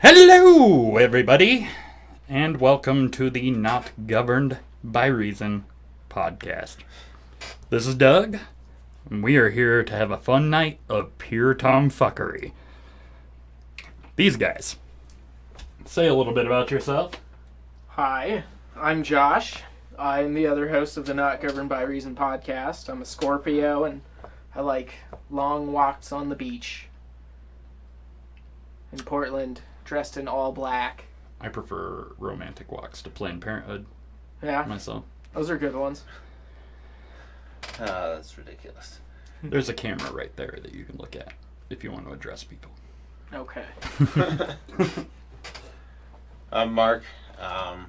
Hello, everybody, and welcome to the Not Governed by Reason podcast. This is Doug, and we are here to have a fun night of pure Tomphuckery. These guys, say a little bit about yourself. Hi, I'm Josh. I'm the other host of the Not Governed by Reason podcast. I'm a Scorpio, and I like long walks on the beach in Portland, dressed in all black. I prefer romantic walks to Planned Parenthood. Yeah, myself. Those are good ones. That's ridiculous. There's a camera right there that you can look at if you want to address people. Okay. I'm Mark. I'm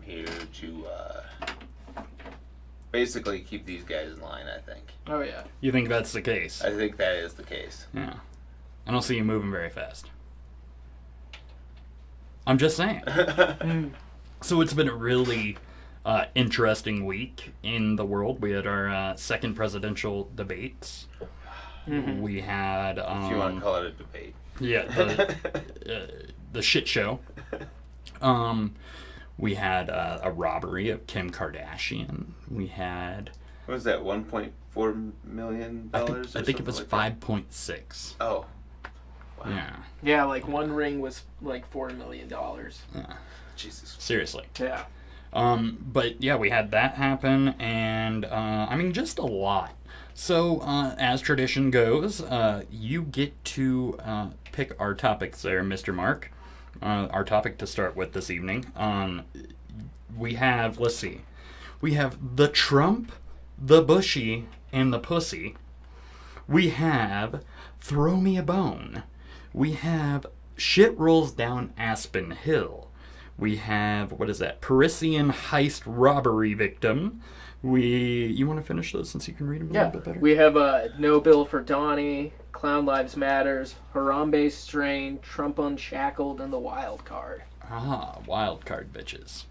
here to basically keep these guys in line, I think. Oh, yeah. You think that's the case? I think that is the case. Yeah. I don't see you moving very fast. I'm just saying. So it's been a really interesting week in the world. We had our second presidential debates. Mm-hmm. We had... if you want to call it a debate. Yeah, the shit show. We had a robbery of Kim Kardashian. We had... What was that, $1.4 million? I think it was like 5.6. Oh. Wow. Yeah. Yeah, like one ring was like $4 million. Yeah. Jesus. Seriously. Yeah. But yeah, we had that happen, and I mean, just a lot. So, as tradition goes, you get to pick our topics there, Mr. Mark. Our topic to start with this evening. We have, let's see, we have the Trump, the Bushy, and the Pussy. We have Throw Me a Bone. We have Shit Rolls Down Aspen Hill. We have, what is that, Parisian heist robbery victim. You want to finish those since you can read them a little bit better? We have No Bill for Donnie, Clown Lives Matters, Harambe Strain, Trump Unshackled, and the Wild Card. Ah, wild card bitches.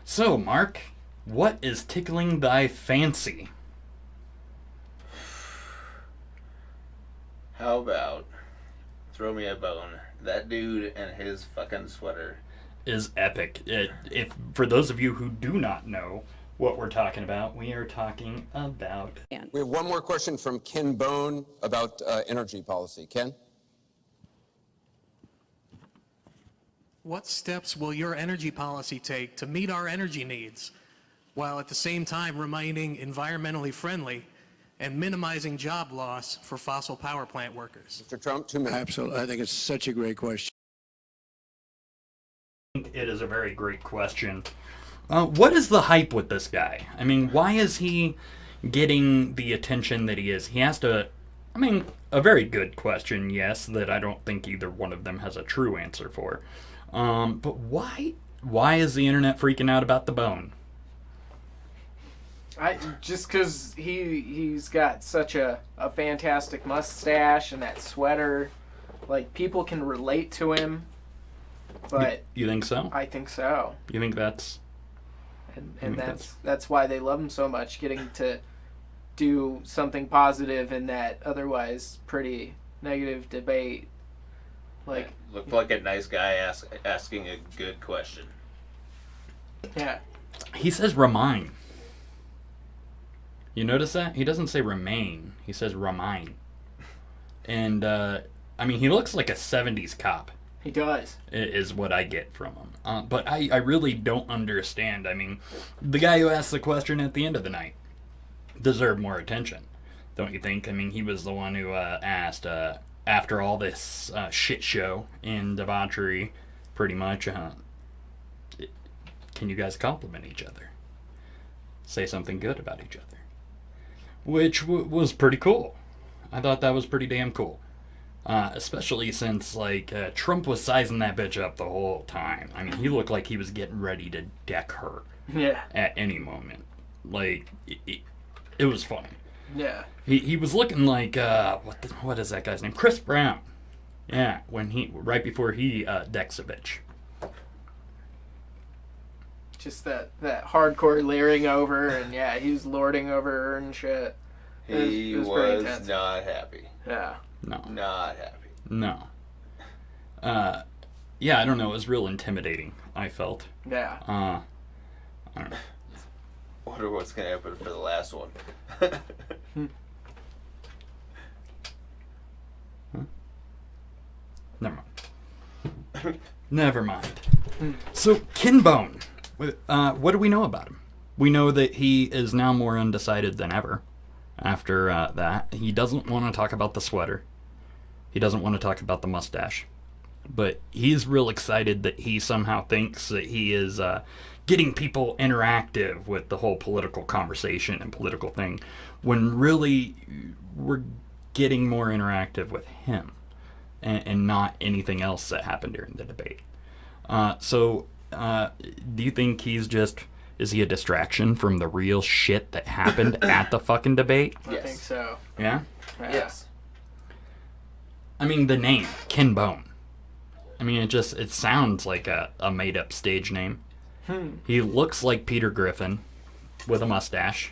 So, Mark, what is tickling thy fancy? How about Throw Me a Bone? That dude and his fucking sweater is epic. If for those of you who do not know what we're talking about, we are talking about... We have one more question from Ken Bone about energy policy. Ken? What steps will your energy policy take to meet our energy needs, while at the same time remaining environmentally friendly and minimizing job loss for fossil power plant workers? Mr. Trump, 2 minutes. Absolutely. I think it's such a great question. It is a very great question. What is the hype with this guy? I mean, why is he getting the attention that he is? He has to... I mean, a very good question, yes, that I don't think either one of them has a true answer for. But why is the internet freaking out about the bone? Just because he's got such a fantastic mustache and that sweater. Like, people can relate to him. But you think so? I think so. You think that's... And that's why they love him so much, getting to do something positive in that otherwise pretty negative debate. Like, looked like a nice guy asking a good question. Yeah. He says remain. You notice that? He doesn't say remain. He says remain. And, I mean, he looks like a 70s cop. He does. Is what I get from him. But I really don't understand. I mean, the guy who asked the question at the end of the night deserved more attention, don't you think? I mean, he was the one who asked, after all this shit show and debauchery, pretty much, can you guys compliment each other? Say something good about each other. Which was pretty cool. I thought that was pretty damn cool. Especially since, like, Trump was sizing that bitch up the whole time. I mean, he looked like he was getting ready to deck her. Yeah. At any moment. Like, it was funny. Yeah. He was looking like, what is that guy's name? Chris Brown. Yeah, right before he decks a bitch. Just that hardcore leering over, and yeah, he was lording over her and shit. He was not happy. Yeah. No. Not happy. No. Yeah, I don't know. It was real intimidating, I felt. Yeah. I don't know. Wonder what's gonna happen for the last one. Never mind. Never mind. So, Kinbone. What do we know about him? We know that he is now more undecided than ever after that. He doesn't want to talk about the sweater. He doesn't want to talk about the mustache. But he's real excited that he somehow thinks that he is getting people interactive with the whole political conversation and political thing, when really we're getting more interactive with him and not anything else that happened during the debate. So do you think he's just... Is he a distraction from the real shit that happened at the fucking debate? I think so. Yeah? Yes. I mean, the name, Kinbone. I mean, it sounds like a made-up stage name. He looks like Peter Griffin with a mustache.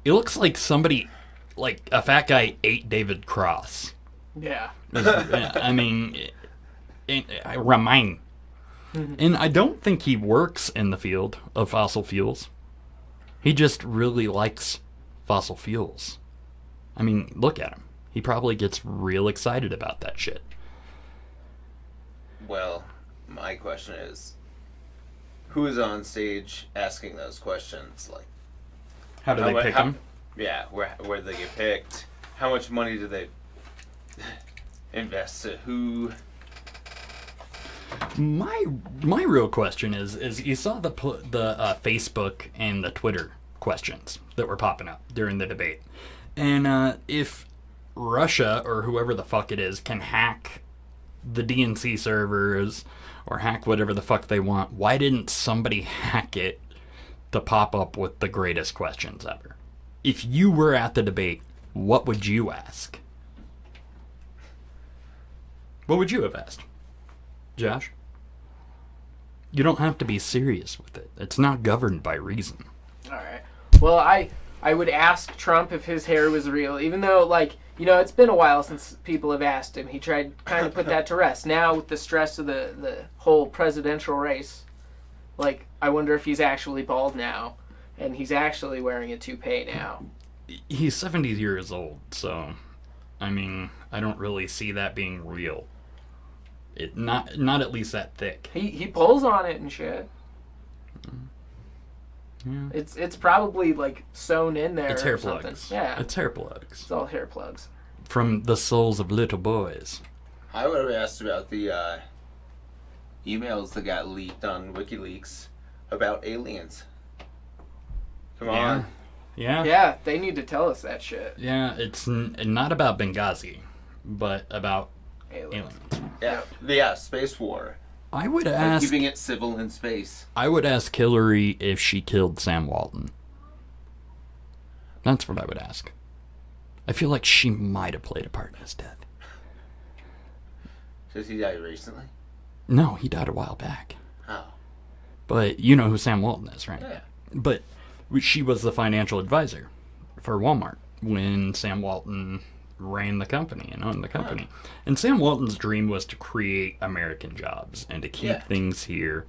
He looks like somebody, like a fat guy ate David Cross. Yeah. I mean, remind. And I don't think he works in the field of fossil fuels. He just really likes fossil fuels. I mean, look at him. He probably gets real excited about that shit. Well, my question is, who is on stage asking those questions? Like, How do they pick him? Yeah, where do they get picked? How much money do they invest? Who? My real question is you saw the Facebook and the Twitter questions that were popping up during the debate, and if Russia or whoever the fuck it is can hack the DNC servers or hack whatever the fuck they want, why didn't somebody hack it to pop up with the greatest questions ever? If you were at the debate, what would you ask? What would you have asked, Josh? You don't have to be serious with it. It's not governed by reason. All right. Well, I would ask Trump if his hair was real, even though, like, you know, it's been a while since people have asked him. He tried kind of put that to rest. Now, with the stress of the whole presidential race, like, I wonder if he's actually bald now, and he's actually wearing a toupee now. He's 70 years old, so, I mean, I don't really see that being real. It not at least that thick. He pulls on it and shit. Yeah. It's probably like sewn in there. It's hair or something. plugs. Yeah. It's hair plugs. It's all hair plugs. From the souls of little boys. I would have asked about the emails that got leaked on WikiLeaks about aliens. Come on. Yeah. Yeah, they need to tell us that shit. Yeah, it's not about Benghazi, but about Aliens. aliens. Yeah, space war. I would Like ask. keeping it civil in space. I would ask Hillary if she killed Sam Walton. That's what I would ask. I feel like she might have played a part in his death. Does he die recently? No, he died a while back. Oh. But you know who Sam Walton is, right? Yeah. But she was the financial advisor for Walmart when Sam Walton ran the company and owned the company. And Sam Walton's dream was to create American jobs and to keep things here.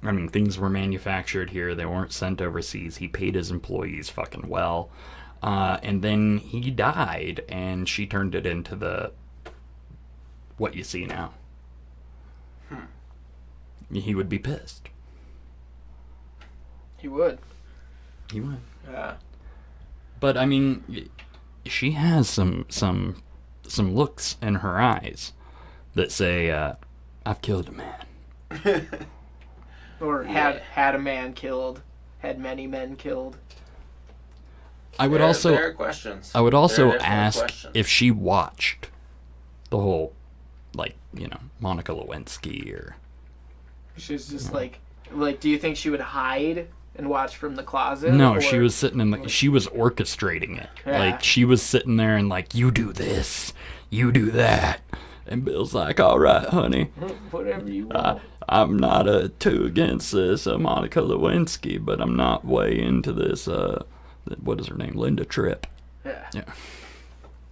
I mean, things were manufactured here. They weren't sent overseas. He paid his employees fucking well. And then he died, and she turned it into what you see now. He would be pissed. He would. He would. Yeah. But I mean, she has some looks in her eyes that say, "I've killed a man." Or had a man killed, had many men killed. I would There also are questions. I would also There are definitely ask questions. if she watched the whole, like, you know, Monica Lewinsky or. She's just like, do you think she would hide and watch from the closet? No, or- she was sitting in she was orchestrating it. Yeah. Like, she was sitting there and like, you do this, you do that. And Bill's like, all right, honey. Whatever you want. I'm not too against this Monica Lewinsky, but I'm not way into this, what is her name? Linda Tripp. Yeah. Yeah.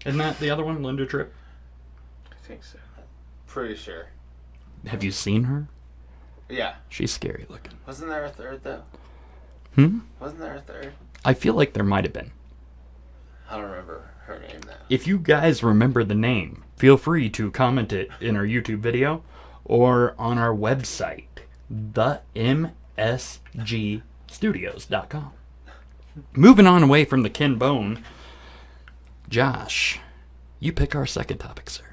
Isn't that the other one, Linda Tripp? I think so. Pretty sure. Have you seen her? Yeah. She's scary looking. Wasn't there a third, though? Wasn't there a third? I feel like there might have been. I don't remember her name, though. If you guys remember the name, feel free to comment it in our YouTube video or on our website, themsgstudios.com. Moving on away from the Ken Bone, Josh, you pick our second topic, sir.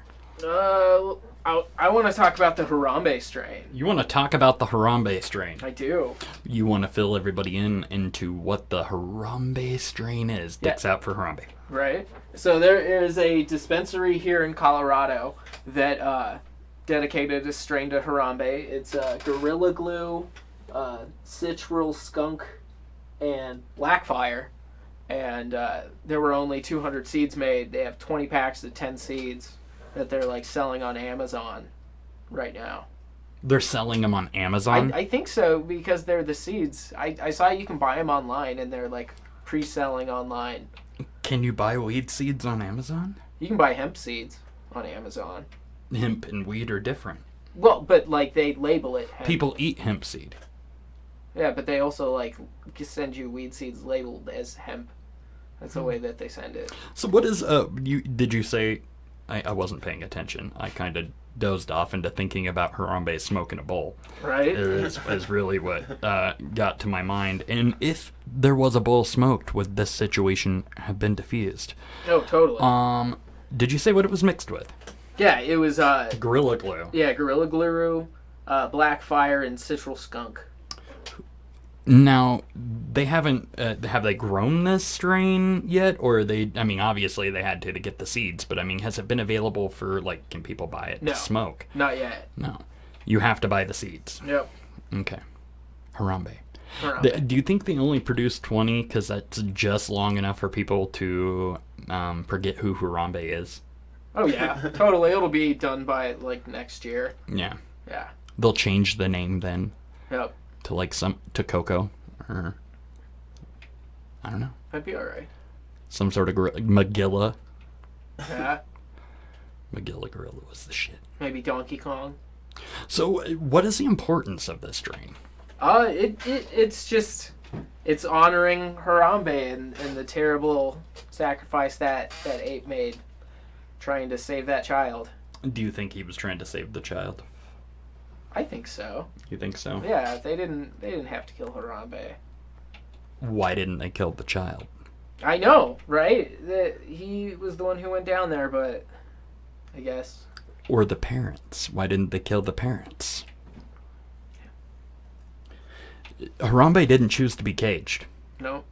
I want to talk about the Harambe strain. You want to talk about the Harambe strain. I do. You want to fill everybody into what the Harambe strain is. Dicks out for Harambe. Right. So there is a dispensary here in Colorado that dedicated a strain to Harambe. It's Gorilla Glue, Citral Skunk, and Blackfire. And there were only 200 seeds made. They have 20 packs of 10 seeds that they're like selling on Amazon right now. They're selling them on Amazon? I think so, because they're the seeds. I saw you can buy them online, and they're like pre-selling online. Can you buy weed seeds on Amazon? You can buy hemp seeds on Amazon. Hemp and weed are different. Well, but like they label it hemp. People eat hemp seed. Yeah, but they also like send you weed seeds labeled as hemp. That's the way that they send it. So what is did you say I wasn't paying attention. I kind of dozed off into thinking about Harambe smoking a bowl. Right. Is really what got to my mind. And if there was a bowl smoked, would this situation have been diffused? Oh, totally. Did you say what it was mixed with? Yeah, it was Gorilla Glue. Yeah, Gorilla Glue, Blackfire, and Citral Skunk. Now, they haven't, have they grown this strain yet? Or obviously they had to get the seeds, but has it been available for, can people buy it to smoke? Not yet. No. You have to buy the seeds. Yep. Okay. Harambe. Do you think they only produced 20 because that's just long enough for people to forget who Harambe is? Oh, yeah. Totally. It'll be done by, next year. Yeah. Yeah. They'll change the name then. Yep. To Coco, or I don't know. That'd be all right. Some sort of Magilla. Yeah. Magilla Gorilla was the shit. Maybe Donkey Kong. So, what is the importance of this strain? It's honoring Harambe and the terrible sacrifice that ape made, trying to save that child. Do you think he was trying to save the child? I think so. You think so? Yeah, they didn't have to kill Harambe. Why didn't they kill the child? I know, right? He was the one who went down there, but I guess. Or the parents. Why didn't they kill the parents? Harambe didn't choose to be caged. No.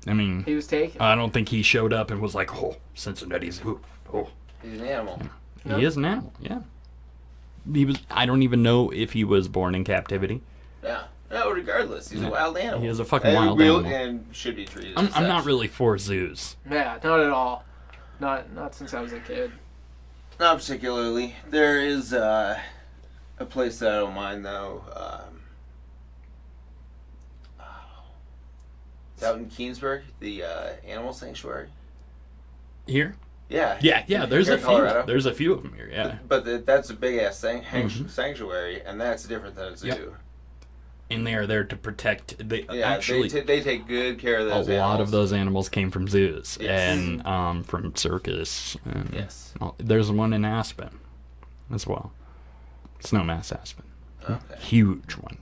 He was taken. I don't think he showed up and was like, oh, Cincinnati's who? Oh. He's an animal. Yeah. He is an animal, yeah. I don't even know if he was born in captivity. Yeah. No, regardless, he's a wild animal. He is a fucking wild animal. And should be treated I'm not really for zoos. Yeah, not at all. Not since I was a kid. Not particularly. There is a place that I don't mind, though. It's out in Keensburg, the animal sanctuary. Here? Yeah. Yeah, there's a few. Colorado. There's a few of them here, yeah. But that's a big-ass sanctuary, and that's different than a zoo. Yep. And they are there to protect. They take good care of those animals. A lot of those animals came from zoos and from circus. And yes. There's one in Aspen as well. Snowmass Aspen. Okay. Huge one.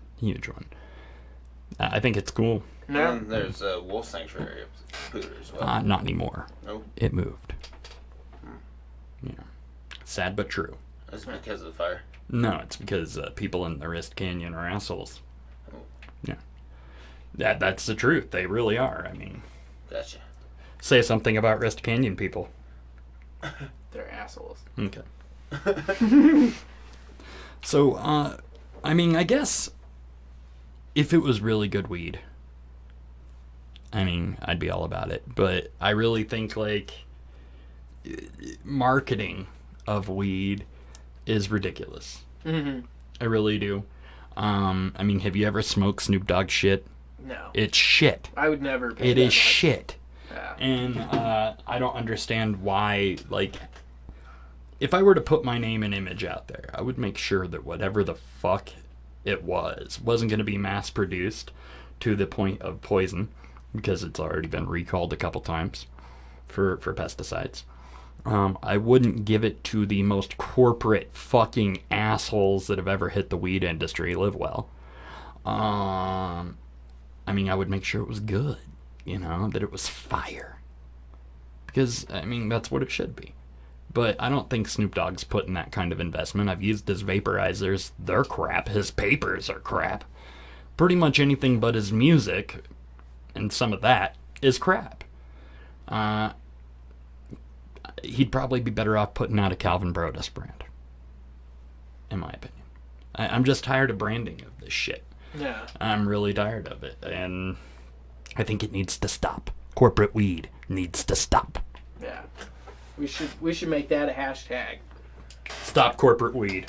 I think it's cool. No. And there's a wolf sanctuary up Poudre as well. Not anymore. Nope. It moved. Yeah. Sad but true. Is it because of the fire? No, it's because people in the Wrist Canyon are assholes. Oh. Yeah. That's the truth. They really are. Gotcha. Say something about Wrist Canyon people. They're assholes. Okay. So, I guess if it was really good weed, I'd be all about it. But I really think, marketing of weed is ridiculous. Mm-hmm. I really do. Have you ever smoked Snoop Dogg shit? No. It's shit. I would never pay It that is much. shit. Yeah. And I don't understand why, if I were to put my name and image out there, I would make sure that whatever the fuck it wasn't going to be mass-produced to the point of poison, because it's already been recalled a couple times for pesticides. I wouldn't give it to the most corporate fucking assholes that have ever hit the weed industry live well. I mean, I would make sure it was good, that it was fire. Because, I mean, that's what it should be. But I don't think Snoop Dogg's putting that kind of investment. I've used his vaporizers. They're crap. His papers are crap. Pretty much anything but his music, and some of that, is crap. He'd probably be better off putting out a Calvin Brodus brand, in my opinion. I'm just tired of branding of this shit. Yeah. I'm really tired of it, and I think it needs to stop. Corporate weed needs to stop. Yeah. We should make that a hashtag. Stop corporate weed.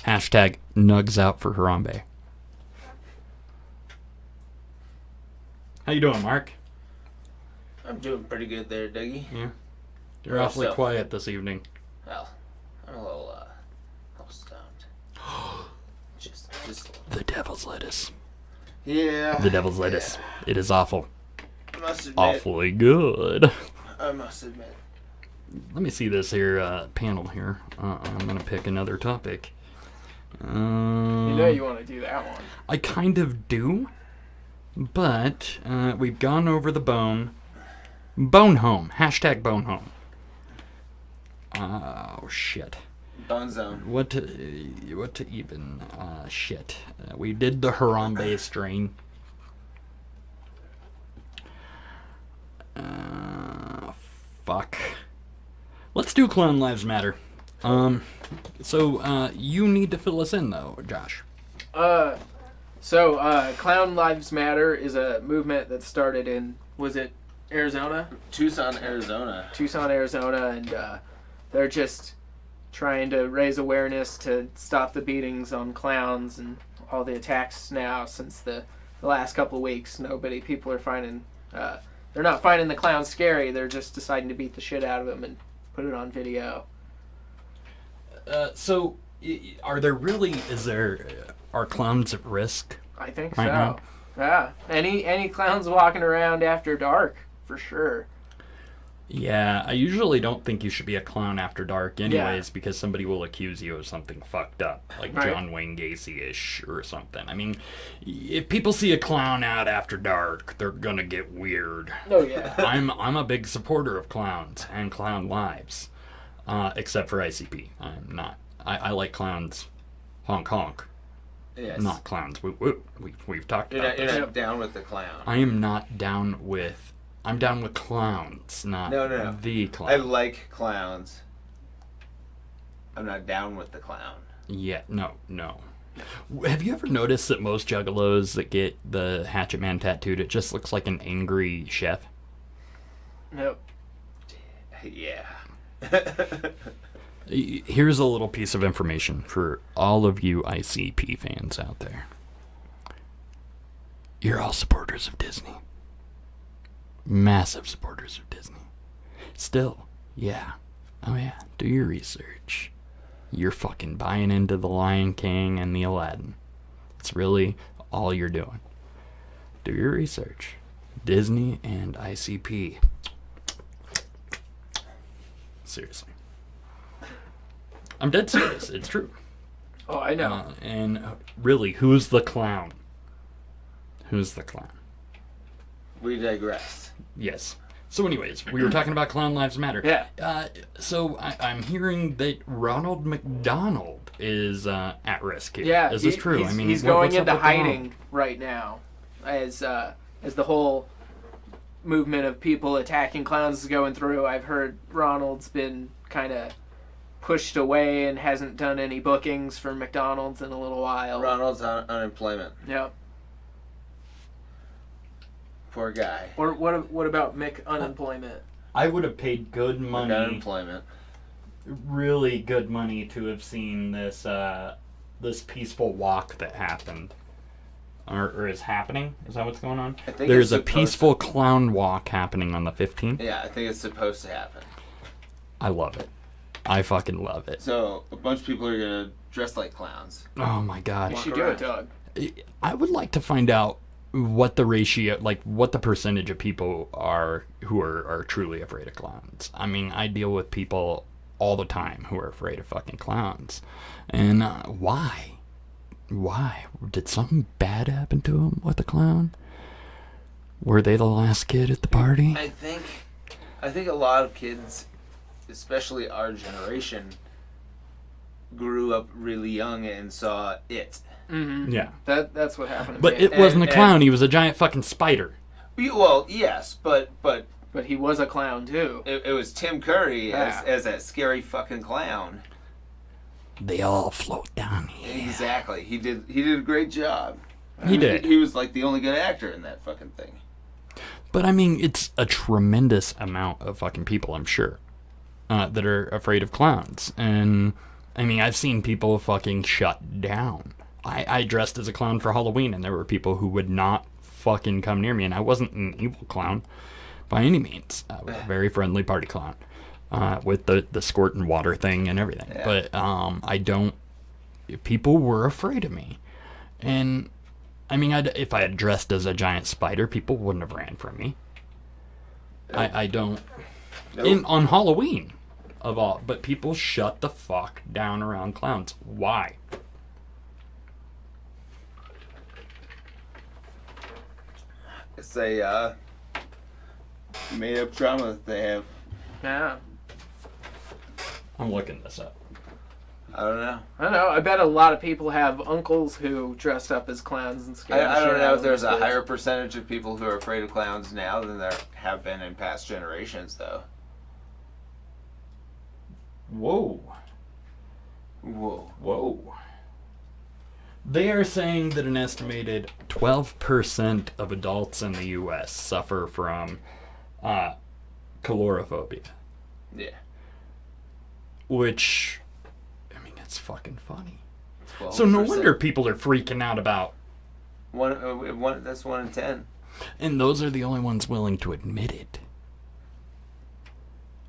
Hashtag nugs out for Harambe. How you doing, Mark? I'm doing pretty good there, Dougie. Yeah. You're awfully quiet this evening. Well, I'm a little stoned. just a little. The devil's lettuce. Yeah. The devil's lettuce. It is awful. I must admit. Awfully good. I must admit. Let me see this here panel here. I'm going to pick another topic. You know you want to do that one. I kind of do. But we've gone over the bone. Bone home. Hashtag bone home. Oh, shit. Bone zone. What to even... shit. We did the Harambe strain. Fuck. Let's do Clown Lives Matter. So you need to fill us in, though, Josh. So Clown Lives Matter is a movement that started in, was it Arizona? Tucson, Arizona. And they're just trying to raise awareness to stop the beatings on clowns and all the attacks now since the last couple of weeks. People are finding, they're not finding the clowns scary, they're just deciding to beat the shit out of them and put it on video. So, are clowns at risk? I think right so. Now? Yeah. Any clowns walking around after dark, for sure. Yeah, I usually don't think you should be a clown after dark anyways, because somebody will accuse you of something fucked up, like right. John Wayne Gacy-ish or something. I mean, if people see a clown out after dark, they're gonna get weird. Oh, yeah. I'm a big supporter of clowns and clown lives, except for ICP. I'm not. I like clowns, honk honk. Yes. Not clowns. We've talked about this. You're not down with the clown. I am not down with... I'm down with clowns, not No. the clown. I like clowns. I'm not down with the clown. Yeah, no. Have you ever noticed that most juggalos that get the Hatchet Man tattooed, it just looks like an angry chef? Nope. Yeah. Here's a little piece of information for all of you ICP fans out there. You're all supporters of Disney. Massive supporters of Disney. Still, yeah. Oh yeah, do your research. You're fucking buying into the Lion King and the Aladdin. It's really all you're doing. Do your research. Disney and ICP. Seriously. I'm dead serious. It's true. Oh, I know. And really, who's the clown? Who's the clown? We digress. Yes. So anyways, we were talking about Clown Lives Matter. Yeah. So I'm hearing that Ronald McDonald is at risk here. Yeah. Is this true? I mean, he's going into hiding right now as the whole movement of people attacking clowns is going through. I've heard Ronald's been kind of pushed away and hasn't done any bookings for McDonald's in a little while. Ronald's on unemployment. Yep. Poor guy. Or what about Mick unemployment? I would have paid good money, Unemployment. really good money, to have seen this this peaceful walk that happened. or is happening. Is that what's going on? I think There's it's a peaceful clown walk happening on the 15th. Yeah, I think it's supposed to happen. I love it. I fucking love it. So a bunch of people are gonna dress like clowns. Oh my god. You should do it, Doug. I would like to find out what the ratio, like what the percentage of people are who are truly afraid of clowns. I mean, I deal with people all the time who are afraid of fucking clowns. And why? Why? Did something bad happen to them with a clown? Were they the last kid at the party? I think a lot of kids, especially our generation, grew up really young and saw it. Mm-hmm. Yeah. That's what happened to But me. it wasn't a clown, he was a giant fucking spider. Well, yes, but But he was a clown, too. it was Tim Curry Yeah. as that scary fucking clown. They all float down here. Exactly. He did a great job. He did. He was like the only good actor in that fucking thing. But I mean, it's a tremendous amount of fucking people, I'm sure, that are afraid of clowns. And I mean, I've seen people fucking shut down. I dressed as a clown for Halloween, and there were people who would not fucking come near me. And I wasn't an evil clown by any means. I was a very friendly party clown with the squirt and water thing and everything. Yeah. But I don't. People were afraid of me, and I mean, if I had dressed as a giant spider, people wouldn't have ran from me. I don't. Nope. On Halloween, of all, but people shut the fuck down around clowns. Why? It's a made up trauma that they have. Yeah. I'm looking this up. I don't know. I don't know. I bet a lot of people have uncles who dressed up as clowns and scared the I don't shit know out if of there's a kids. higher percentage of people who are afraid of clowns now than there have been in past generations, though. Whoa. Whoa. Whoa. They are saying that an estimated 12% of adults in the U.S. suffer from calorophobia. Yeah. Which, I mean, it's fucking funny. 12%. So no wonder people are freaking out about. That's 1 in 10. And those are the only ones willing to admit it.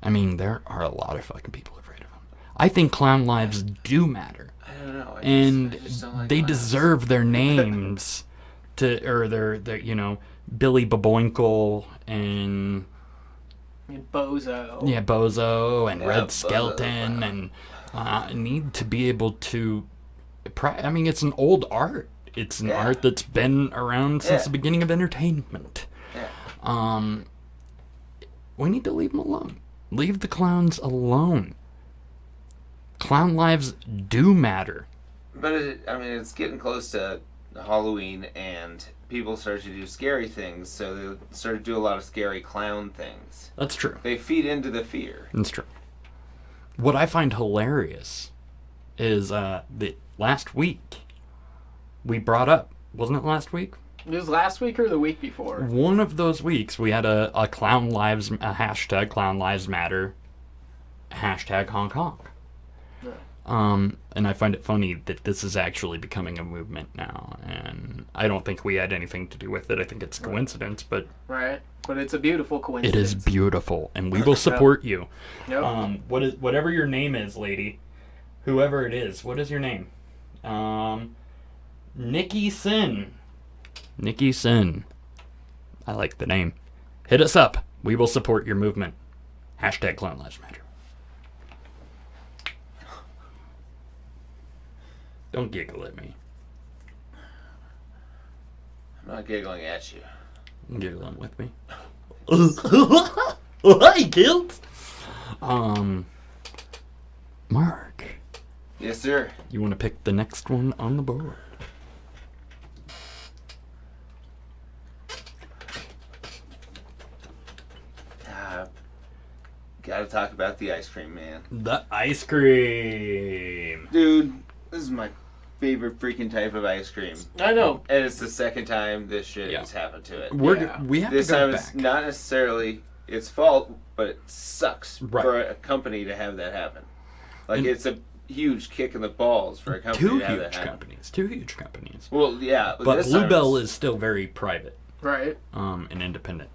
I mean, there are a lot of fucking people afraid of them. I think clown lives do matter. I don't know. And I just don't like they clowns. deserve their names or their you know, Billy Boboinkle and Bozo. yeah, Bozo and Yeah, Red Bozo, Skeleton wow. and need to be able to I mean, it's an old art. It's an Yeah. art that's been around since Yeah. the beginning of entertainment. Yeah. We need to leave them alone. Leave the clowns alone. Clown lives do matter. But it's getting close to Halloween, and people start to do scary things, so they start to do a lot of scary clown things. That's true. They feed into the fear. That's true. What I find hilarious is that last week we brought up, wasn't it last week? It was last week or the week before? One of those weeks we had a hashtag Clown Lives Matter, hashtag Hong Kong. And I find it funny that this is actually becoming a movement now, and I don't think we had anything to do with it. I think it's coincidence, but Right. But it's a beautiful it coincidence. is beautiful, and we will support you. Yep. Whatever your name is, lady, whoever it is, what is your name? Nikki Sin. Nikki Sin. I like the name. Hit us up. We will support your movement. Hashtag Clown Lives Matter. Don't giggle at me. I'm not giggling at you. I'm giggling with me. Hi, kids. Mark, Yes, sir. you want to pick the next one on the board? Gotta talk about the ice cream, man. The ice cream. Dude, this is my favorite freaking type of ice cream. I know. And it's the second time this shit Yeah. has happened to it. We have This to go time back. it's not necessarily its fault, but it sucks Right. for a company to have that happen. Like, And- it's a huge kick in the balls for a company Two to have huge that happen. companies. Two huge companies. Well, yeah, But this time Bluebell it's- is still very private. Right. And independent.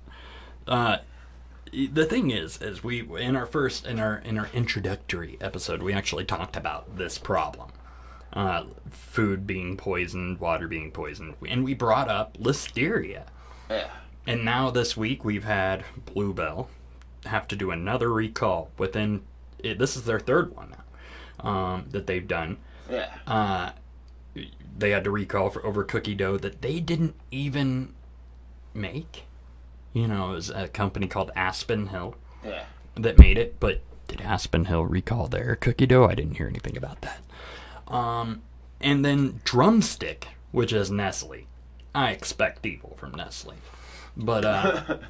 The thing is we in our introductory episode, we actually talked about this problem, food being poisoned, water being poisoned, and we brought up Listeria. Yeah. And now this week we've had Bluebell have to do another recall within. This is their third one now that they've done. Yeah. They had to recall for over cookie dough that they didn't even make. You know, it was a company called Aspen Hill Yeah. that made it, but did Aspen Hill recall their cookie dough? I didn't hear anything about that. And then Drumstick, which is Nestle. I expect evil from Nestle. But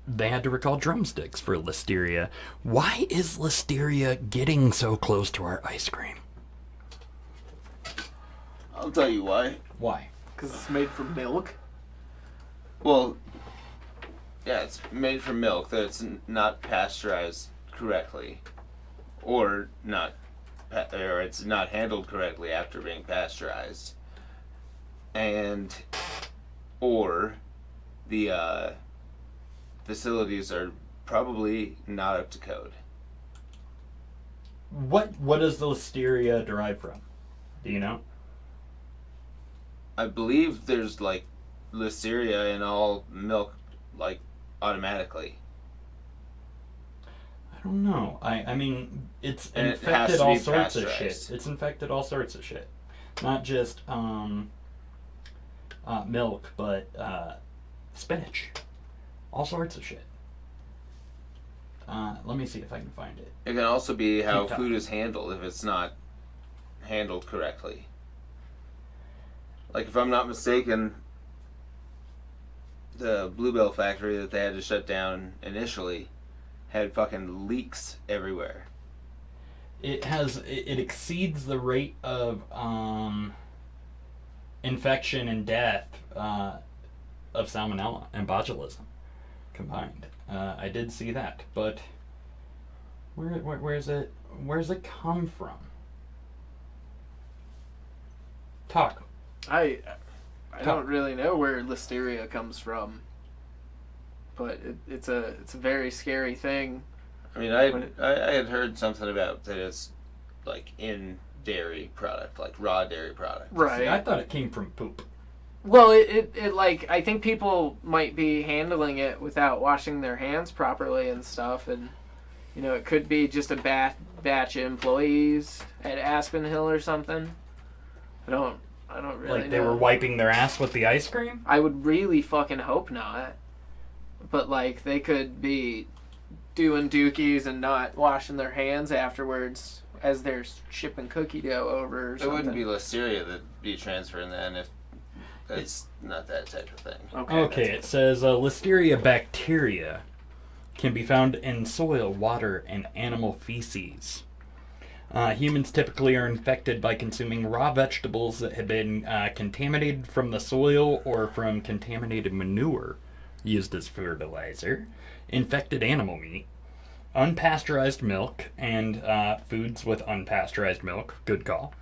they had to recall drumsticks for Listeria. Why is Listeria getting so close to our ice cream? I'll tell you why. Why? Because it's made from milk. Well, yeah, it's made from milk that's not pasteurized correctly, or it's not handled correctly after being pasteurized, or the facilities are probably not up to code. What does the Listeria derive from? Do you know? I believe there's like Listeria in all milk, like automatically. I don't know. I mean, it's And it has infected to all be sorts of pasteurized. shit. It's infected all sorts of shit. Not just milk, but spinach. All sorts of shit. Let me see if I can find it. It can also be how TikTok. food is handled if it's not handled correctly. Like, if I'm not mistaken, the Bluebell factory that they had to shut down initially had fucking leaks everywhere. It exceeds the rate of infection and death of salmonella and botulism combined. I did see that, but where's it come from? Talk. I don't really know where Listeria comes from, but it's a very scary thing. I mean, I had heard something about that it's like in dairy product, like raw dairy product. Right. See, I thought it came from poop. Well, it like, I think people might be handling it without washing their hands properly and stuff, and you know, it could be just a batch of employees at Aspen Hill or something. I don't really Like they know. were wiping their ass with the ice cream? I would really fucking hope not. But like, they could be doing dookies and not washing their hands afterwards as they're shipping cookie dough over or It something. wouldn't be Listeria that'd be transferring then if it's not that type of thing. Okay, it says Listeria bacteria can be found in soil, water, and animal feces. Humans typically are infected by consuming raw vegetables that have been contaminated from the soil or from contaminated manure used as fertilizer, infected animal meat, unpasteurized milk, and foods with unpasteurized milk, good call,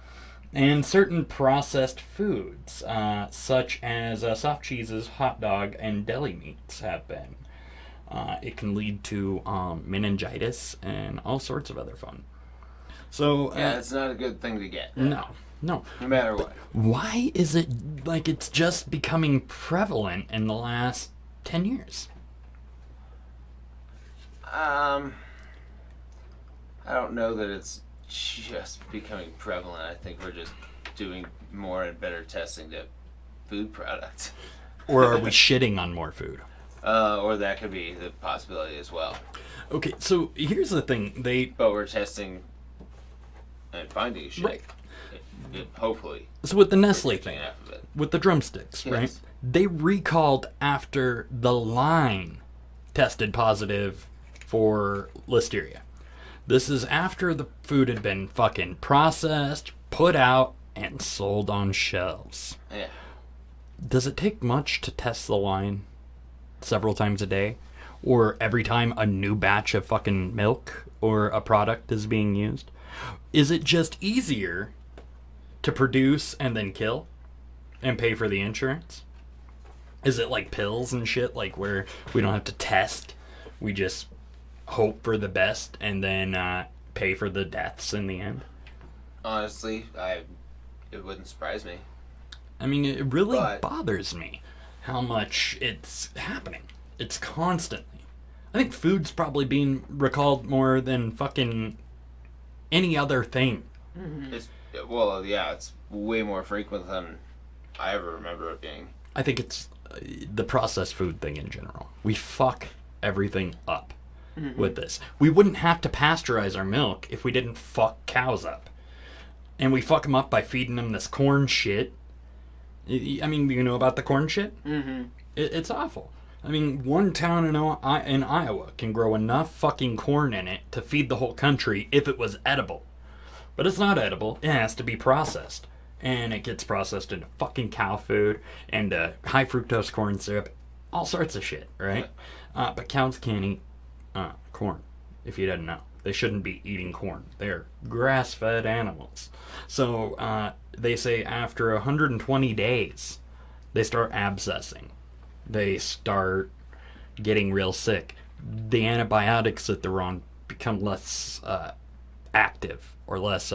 and certain processed foods, such as soft cheeses, hot dog, and deli meats have been. It can lead to meningitis and all sorts of other fun. So Yeah, it's not a good thing to get. no. No matter what. Why is it like it's just becoming prevalent in the last 10 years? I don't know that it's just becoming prevalent. I think we're just doing more and better testing to food products. Or are we shitting on more food? Or that could be the possibility as well. Okay, so here's the thing. But we're testing and finding shit. Right. Hopefully. So with the Nestle Taking thing, enough of it. with the drumsticks, Yes. right? They recalled after the line tested positive for Listeria. This is after the food had been fucking processed, put out, and sold on shelves. Yeah. Does it take much to test the line several times a day? Or every time a new batch of fucking milk or a product is being used? Is it just easier to produce and then kill and pay for the insurance? Is it like pills and shit, like where we don't have to test, we just hope for the best and then pay for the deaths in the end? Honestly, it wouldn't surprise me. I mean, it really bothers me how much it's happening. It's constantly. I think food's probably being recalled more than fucking any other thing. Mm-hmm. It's way more frequent than I ever remember it being. I think it's the processed food thing in general. We fuck everything up with this. We wouldn't have to pasteurize our milk if we didn't fuck cows up. And we fuck them up by feeding them this corn shit. I mean, you know about the corn shit? Mm-hmm. It's awful. I mean, one town in Iowa can grow enough fucking corn in it to feed the whole country if it was edible. But it's not edible. It has to be processed. And it gets processed into fucking cow food and high fructose corn syrup. All sorts of shit, right? But cows can't eat corn, if you didn't know. They shouldn't be eating corn. They're grass-fed animals. So they say after 120 days, they start abscessing. They start getting real sick. The antibiotics that they're on become less active or less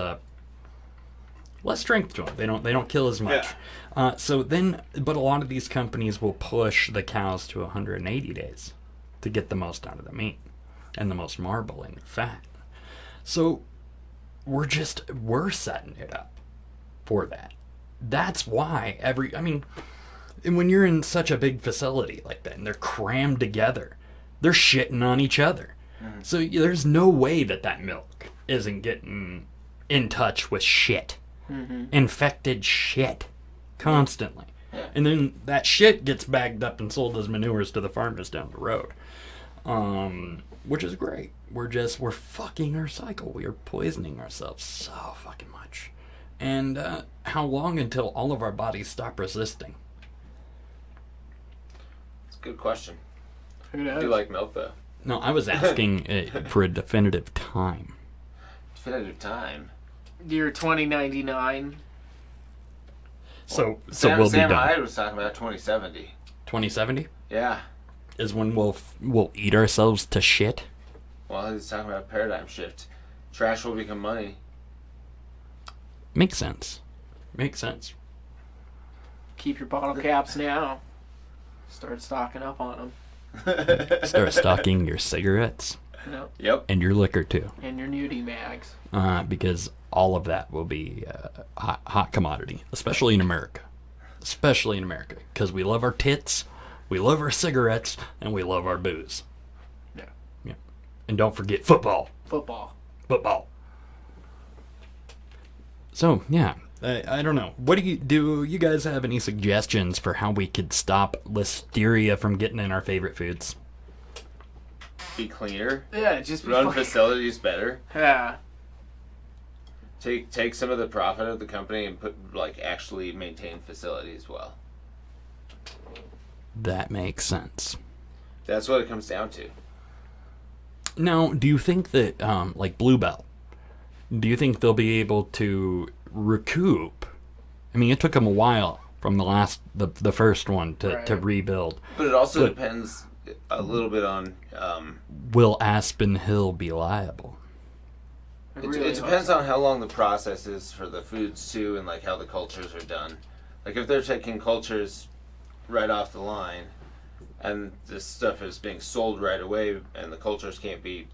strength to them. They don't kill as much. Yeah. But a lot of these companies will push the cows to 180 days to get the most out of the meat and the most marble in fat. So we're setting it up for that. That's why and when you're in such a big facility like that and they're crammed together, they're shitting on each other. Mm. So there's no way that milk isn't getting in touch with shit. Mm-hmm. Infected shit constantly. Yeah. And then that shit gets bagged up and sold as manures to the farmers down the road. Which is great. We're fucking our cycle. We are poisoning ourselves so fucking much. And how long until all of our bodies stop resisting? It's a good question. Who knows? Do you like milk, though? No, I was asking for a definitive time. Definitive time? Year 2099. So Sam, we'll be done. Sam Hyde was talking about 2070. 2070? Yeah. Is when we'll eat ourselves to shit? Well, he's talking about a paradigm shift. Trash will become money. Makes sense. Keep your bottle caps now. Start stocking up on them. Start stocking your cigarettes. Yep. And your liquor too. And your nudie mags. Because all of that will be hot commodity, especially in America. Because we love our tits, we love our cigarettes, and we love our booze. Yeah. And don't forget football. So, yeah. I don't know. What do you guys have any suggestions for how we could stop Listeria from getting in our favorite foods? Be cleaner. Yeah, just run facilities better. Yeah. Take some of the profit of the company and actually maintain facilities well. That makes sense. That's what it comes down to. Now, do you think that Bluebell, do you think they'll be able to recoup? I mean, it took them a while from the first one to rebuild. But it also depends a little bit on... will Aspen Hill be liable? It depends on how long the process is for the foods too, and how the cultures are done. If they're taking cultures right off the line, and this stuff is being sold right away, and the cultures can't be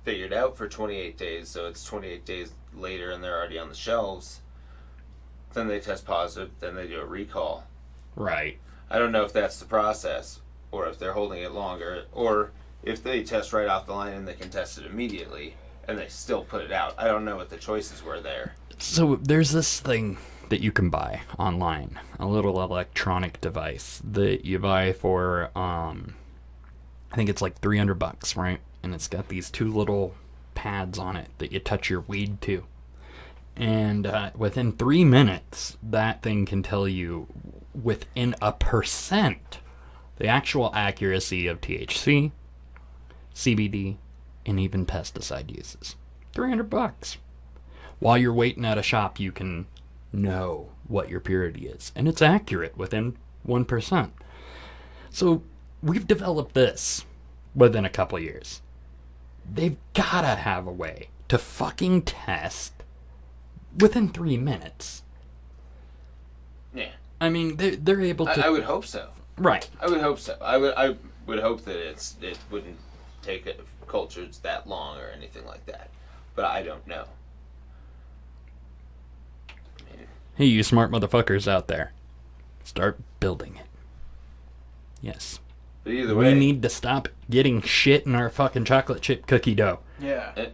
figured out for 28 days, so it's 28 days later and they're already on the shelves, then they test positive, then they do a recall. Right. I don't know if that's the process, or if they're holding it longer, or if they test right off the line and they can test it immediately and they still put it out. I don't know what the choices were there. So there's this thing that you can buy online, a little electronic device that you buy for I think it's like $300, right? And it's got these two little pads on it that you touch your weed to. And within 3 minutes, that thing can tell you within 1% the actual accuracy of THC, CBD, and even pesticide uses. $300. While you're waiting at a shop, you can know what your purity is, and it's accurate within 1%. So we've developed this within a couple years. They've gotta have a way to fucking test within 3 minutes. Yeah. I mean, they're able to. I would hope so. Right. I would hope so. I would hope that it wouldn't take cultures that long or anything like that. But I don't know. Hey, you smart motherfuckers out there. Start building it. Yes. But either way, we need to stop getting shit in our fucking chocolate chip cookie dough. Yeah.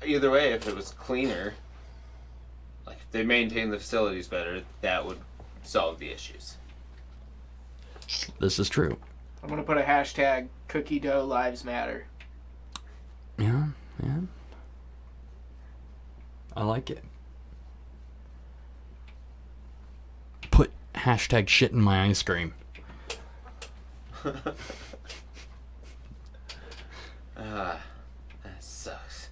Either way, if it was cleaner, like if they maintained the facilities better, that would solve the issues. This is true. I'm gonna put a hashtag cookie dough lives matter. Yeah. I like it. Put hashtag shit in my ice cream. That sucks.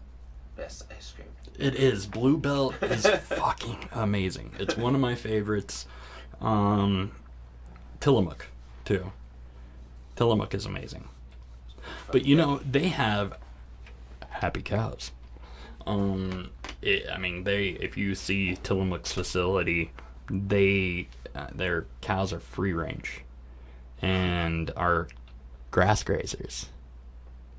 Best ice cream. It is. Bluebell is fucking amazing. It's one of my favorites. Tillamook, too. Tillamook is amazing. But you know, they have happy cows. If you see Tillamook's facility, their cows are free range and are grass grazers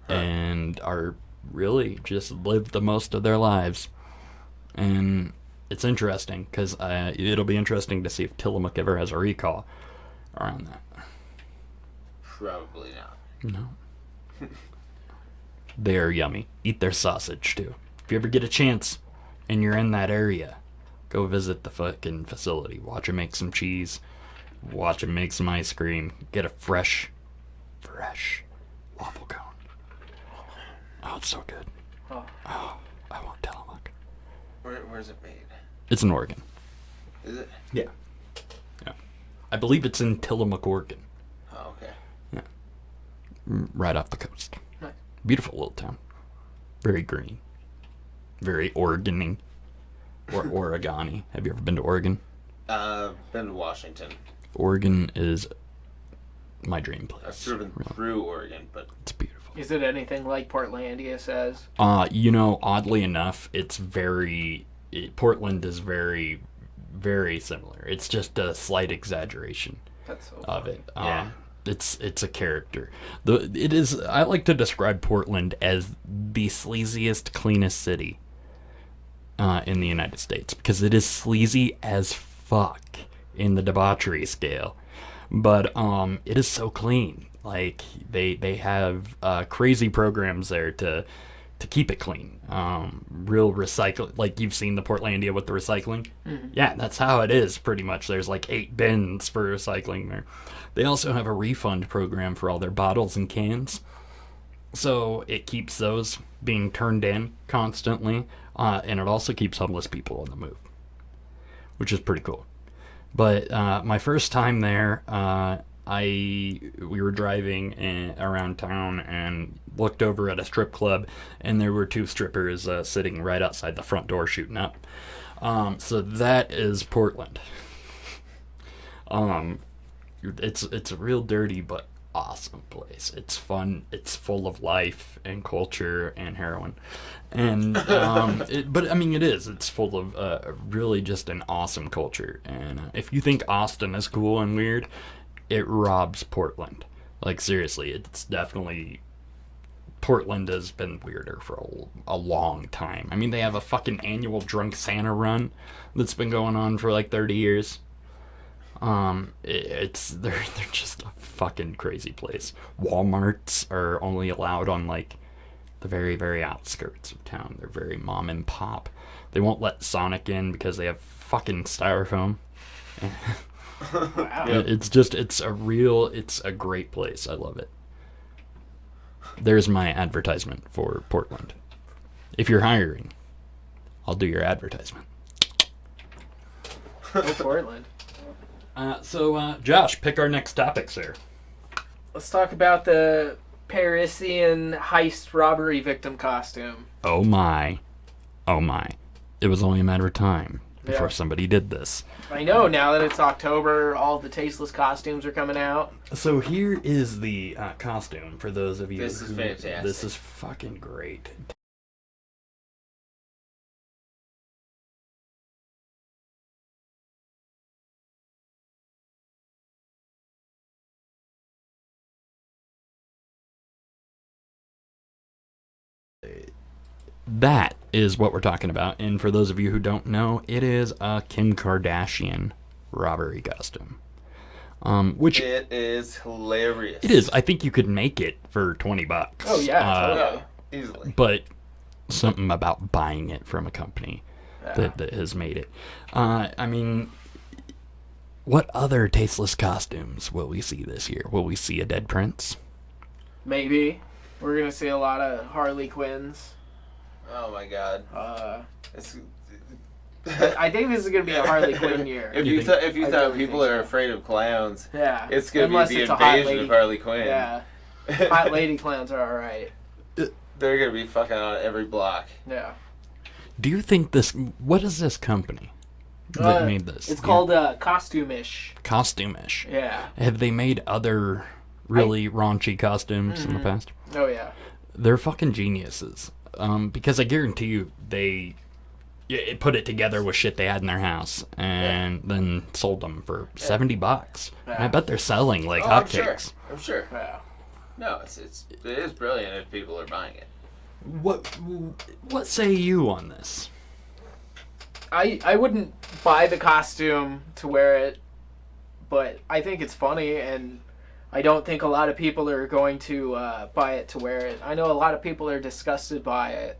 and are really just live the most of their lives. And it's interesting because it'll be interesting to see if Tillamook ever has a recall around that. Probably not. No. They're yummy. Eat their sausage too. If you ever get a chance and you're in that area, go visit the fucking facility. Watch them make some cheese. Watch them make some ice cream. Get a fresh waffle cone. Oh, it's so good. Oh, I want Tillamook. Where's it made? It's in Oregon. Is it? Yeah. I believe it's in Tillamook, Oregon. Oh, okay. Yeah. Right off the coast. Nice. Beautiful little town. Very green. Very Oregon-y. Or Oregon-y. Have you ever been to Oregon? Been to Washington. Oregon is my dream place. I've driven through Oregon, but it's beautiful. Is it anything like Portlandia says? Oddly enough, Portland is very, very similar. It's just a slight exaggeration of it. Yeah. It's a character. I like to describe Portland as the sleaziest, cleanest city in the United States because it is sleazy as fuck in the debauchery scale, but it is so clean. Like they have crazy programs there to keep it clean. Real recycle, like you've seen the Portlandia with the recycling. Mm-hmm. Yeah, that's how it is pretty much. There's like 8 bins for recycling there. They also have a refund program for all their bottles and cans, so it keeps those being turned in constantly, and it also keeps homeless people on the move, which is pretty cool. But my first time there, we were driving around town and looked over at a strip club, and there were 2 strippers sitting right outside the front door shooting up. So that is Portland. It's a real dirty but awesome place. It's fun. It's full of life and culture and heroin, and it is. It's full of really just an awesome culture. And if you think Austin is cool and weird, it robs Portland. Like seriously, it's definitely. Portland has been weirder for a long time. I mean, they have a fucking annual Drunk Santa run that's been going on for like 30 years. They're just a fucking crazy place. Walmarts are only allowed on like the very, very outskirts of town. They're very mom and pop. They won't let Sonic in because they have fucking styrofoam. Wow. It's a great place. I love it. There's my advertisement for Portland. If you're hiring, I'll do your advertisement. Oh, Portland. So, Josh, pick our next topic, sir. Let's talk about the Parisian heist robbery victim costume. Oh my. oh my, it was only a matter of time before Yeah. somebody did this. I know, now that it's October, all the tasteless costumes are coming out. So here is the costume for those of you. This is fantastic. This is fucking great. That is what we're talking about. And for those of you who don't know, it is a Kim Kardashian robbery costume. Which it is hilarious. it is. I think you could make it for $20. Oh, yeah, totally. Easily. But something about buying it from a company that has made it. I mean, what other tasteless costumes will we see this year? Will we see a dead prince? Maybe. We're going to see a lot of Harley Quinns. Oh my god. I think this is going to be a Harley Quinn year. If you thought people are afraid of clowns, Yeah. it's going to Unless be the it's a hot invasion lady. of Harley Quinn. Yeah. Hot lady clowns are alright. They're going to be fucking on every block. Yeah. Do you think this... What is this company that made this? It's called Costume-ish. Costume-ish. Yeah. Have they made other really raunchy costumes in the past? Oh, yeah. They're fucking geniuses. Because I guarantee you they put it together with shit they had in their house and then sold them for $70. And I bet they're selling like hotcakes. I'm sure. Yeah. No, it is brilliant if people are buying it. What say you on this? I wouldn't buy the costume to wear it, but I think it's funny, and I don't think a lot of people are going to buy it to wear it. I know a lot of people are disgusted by it.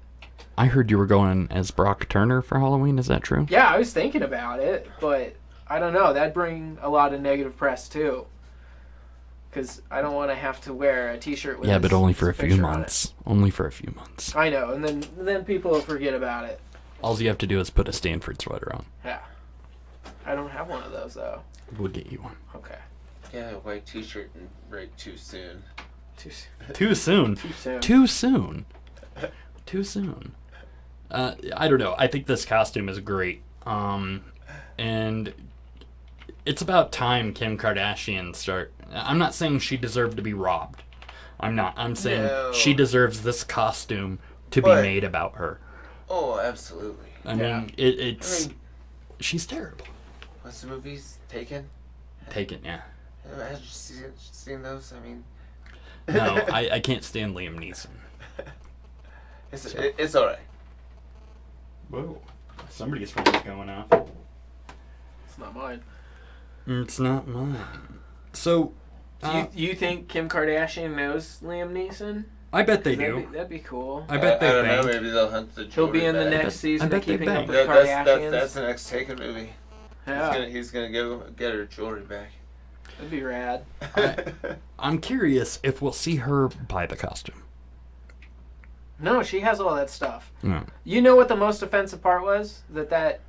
I heard you were going as Brock Turner for Halloween. Is that true? Yeah, I was thinking about it, but I don't know. That'd bring a lot of negative press, too. Because I don't want to have to wear a t-shirt with But only for a few picture on it. months. Only for a few months. I know, and then people will forget about it. All you have to do is put a Stanford sweater on. Yeah. I don't have one of those, though. We'll get you one. Okay. Yeah, a white t-shirt and right too soon. Too soon. Too soon. Too soon. Too soon. Too soon. I don't know. I think this costume is great. And it's about time Kim Kardashian start. I'm not saying she deserved to be robbed. I'm not. I'm saying she deserves this costume to be made about her. Oh, absolutely. I mean, it's. She's terrible. What's the movies? Taken? Taken, yeah. Have you seen those? I mean... No, I can't stand Liam Neeson. It's alright. Whoa. Somebody's phone is going off. It's not mine. It's not mine. So... Do you think Kim Kardashian knows Liam Neeson? I bet they do. That'd be cool. I bet they I don't know, bang. maybe they'll hunt the He'll be in the back. next season I of bet they Keeping Up bang. with the That's Kardashians. the next Taken movie. Yeah, He's gonna go get her jewelry back. that'd be rad. I'm curious if we'll see her buy the costume. No, she has all that stuff. No. You know what the most offensive part was? That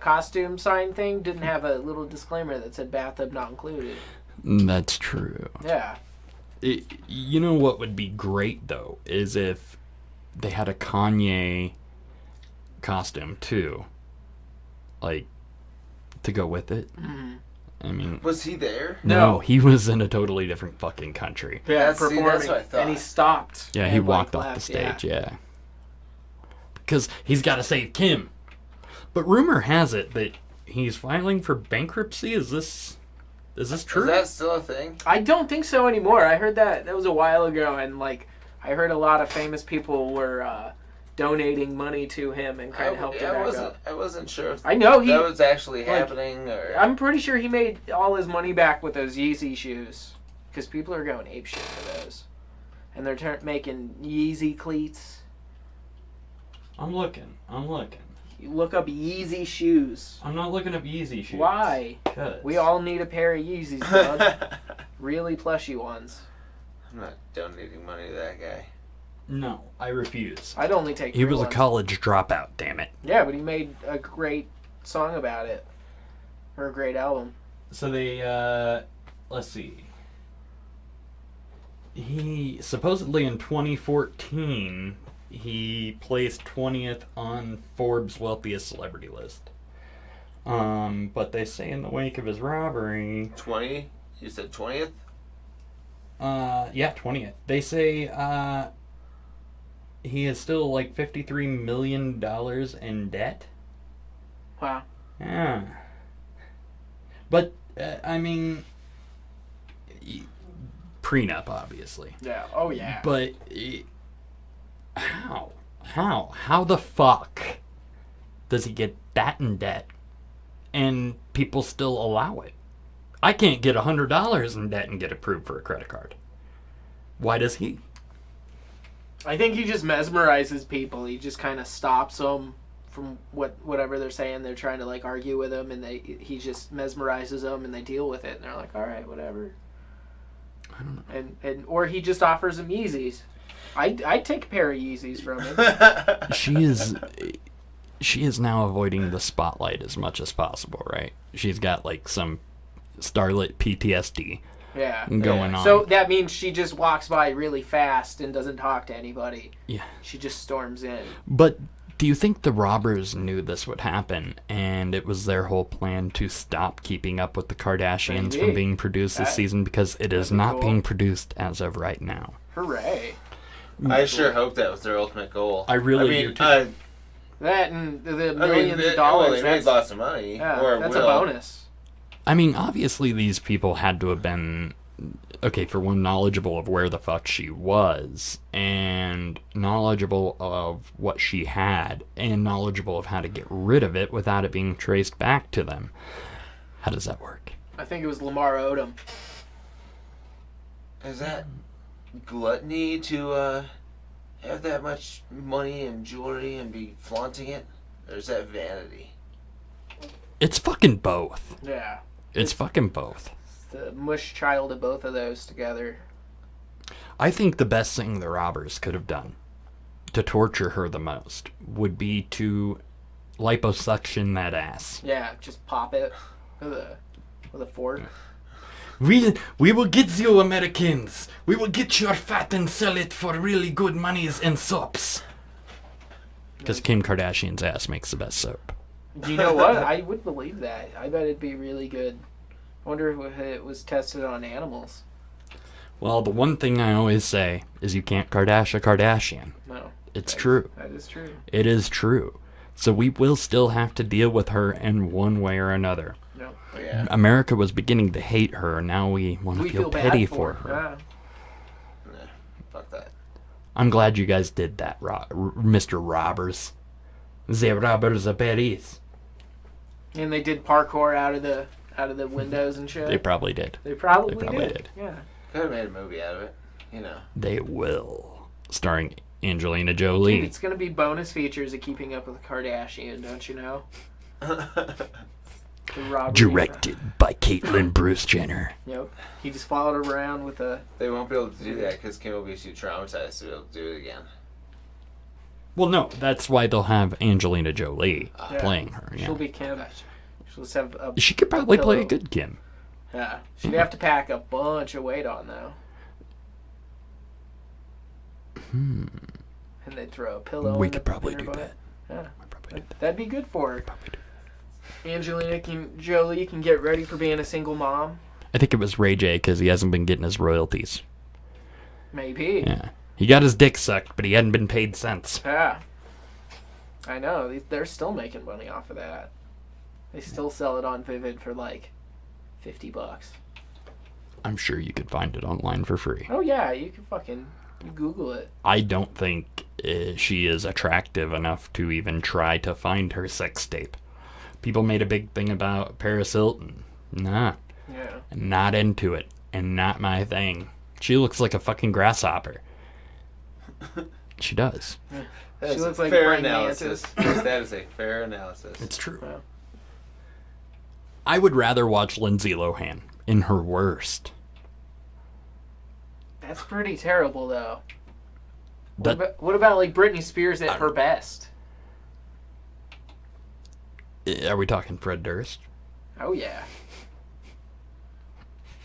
costume sign thing didn't have a little disclaimer that said bathtub not included. That's true. Yeah. You know what would be great, though, is if they had a Kanye costume, too. Like, to go with it. Mm-hmm. I mean... Was he there? No, he was in a totally different fucking country. Yeah, See, performing. that's what I thought. And he stopped. Yeah, he and, walked off left, the stage, yeah. Because he's got to save Kim. But rumor has it that he's filing for bankruptcy. Is this true? Is that still a thing? I don't think so anymore. I heard that was a while ago, and I heard a lot of famous people were donating money to him and kind of helped him back up. I wasn't sure if I know that was actually happening. Or I'm pretty sure he made all his money back with those Yeezy shoes, because people are going apeshit for those, and they're making Yeezy cleats. I'm looking. You look up Yeezy shoes. I'm not looking up Yeezy shoes. Why? 'Cause We all need a pair of Yeezys, Doug. Really plushy ones. I'm not donating money to that guy. No, I refuse. I'd only take. He was a ones. college dropout, damn it. Yeah, but he made a great song about it. Or a great album. So they, let's see. He supposedly in 2014 he placed 20th on Forbes' wealthiest celebrity list. But they say in the wake of his robbery... 20? You said 20th? Yeah, 20th. They say he is still like $53 million in debt. Wow. Yeah. But, I mean... prenup, obviously. Yeah. Oh, yeah. But... How the fuck does he get that in debt and people still allow it? I can't get $100 in debt and get approved for a credit card. Why does he? I think he just mesmerizes people. He just kind of stops them from whatever they're saying. They're trying to like argue with him, and he just mesmerizes them, and they deal with it, and they're like, all right, whatever. I don't know. Or he just offers them Yeezys. I'd take a pair of Yeezys from him. She is now avoiding the spotlight as much as possible, right? She's got like some starlet PTSD going on. So that means she just walks by really fast and doesn't talk to anybody. Yeah. She just storms in. But do you think the robbers knew this would happen and it was their whole plan to stop Keeping Up with the Kardashians Maybe. from being produced this season? Because it is not being produced as of right now. Hooray. I sure hope that was their ultimate goal. I really do too. That and the millions of dollars. They made lots of money. Yeah, or that's will. a bonus. I mean, obviously these people had to have been, okay, for one, knowledgeable of where the fuck she was, and knowledgeable of what she had, and knowledgeable of how to get rid of it without it being traced back to them. How does that work? I think it was Lamar Odom. Is that gluttony to have that much money and jewelry and be flaunting it? Or is that vanity? It's fucking both. Yeah. It's fucking both. The mush child of both of those together. I think the best thing the robbers could have done to torture her the most would be to liposuction that ass. Yeah, just pop it with a fork. We will get you Americans. We will get your fat and sell it for really good monies and soaps. Because Kim Kardashian's ass makes the best soap. You know what? I would believe that. I bet it'd be really good. I wonder if it was tested on animals. Well, the one thing I always say is you can't Kardashian a Kardashian. No. It's true. That is true. It is true. So we will still have to deal with her in one way or another. No. Yeah. America was beginning to hate her. Now we want to feel pity for her. Yeah. Nah, fuck that. I'm glad you guys did that, Mr. Robbers. The Robbers of Paris. And they did parkour out of the windows and shit. They probably did. They probably did. Yeah. Could have made a movie out of it, you know. They will. Starring Angelina Jolie. Dude, it's gonna be bonus features of Keeping Up with the Kardashian, don't you know? The Robbery. Directed by Caitlyn Bruce Jenner. Yep. He just followed her around with a... They won't be able to do that because Kim will be too traumatized to be able to do it again. Well, no, that's why they'll have Angelina Jolie playing her. Yeah. She'll be Kim. She'll just have a... She could probably play a pillow. good Kim. Yeah. She'd have to pack a bunch of weight on, though. And they'd throw a pillow We in could the- probably in her do butt. that. Yeah. Probably do that. That'd be good for her. Probably do that. Angelina Jolie can get ready for being a single mom. I think it was Ray J because he hasn't been getting his royalties. Maybe. Yeah. He got his dick sucked, but he hadn't been paid since. Yeah. I know. They're still making money off of that. They still sell it on Vivid for like $50. I'm sure you could find it online for free. Oh yeah, you can fucking Google it. I don't think she is attractive enough to even try to find her sex tape. People made a big thing about Paris Hilton. Nah. Yeah. Not into it. And not my thing. She looks like a fucking grasshopper. She does. She looks like fair praying analysis. mantis. That is a fair analysis. It's true. Yeah. I would rather watch Lindsay Lohan in her worst. That's pretty terrible, though. That, What about like Britney Spears at her best? are we talking Fred Durst? Oh yeah.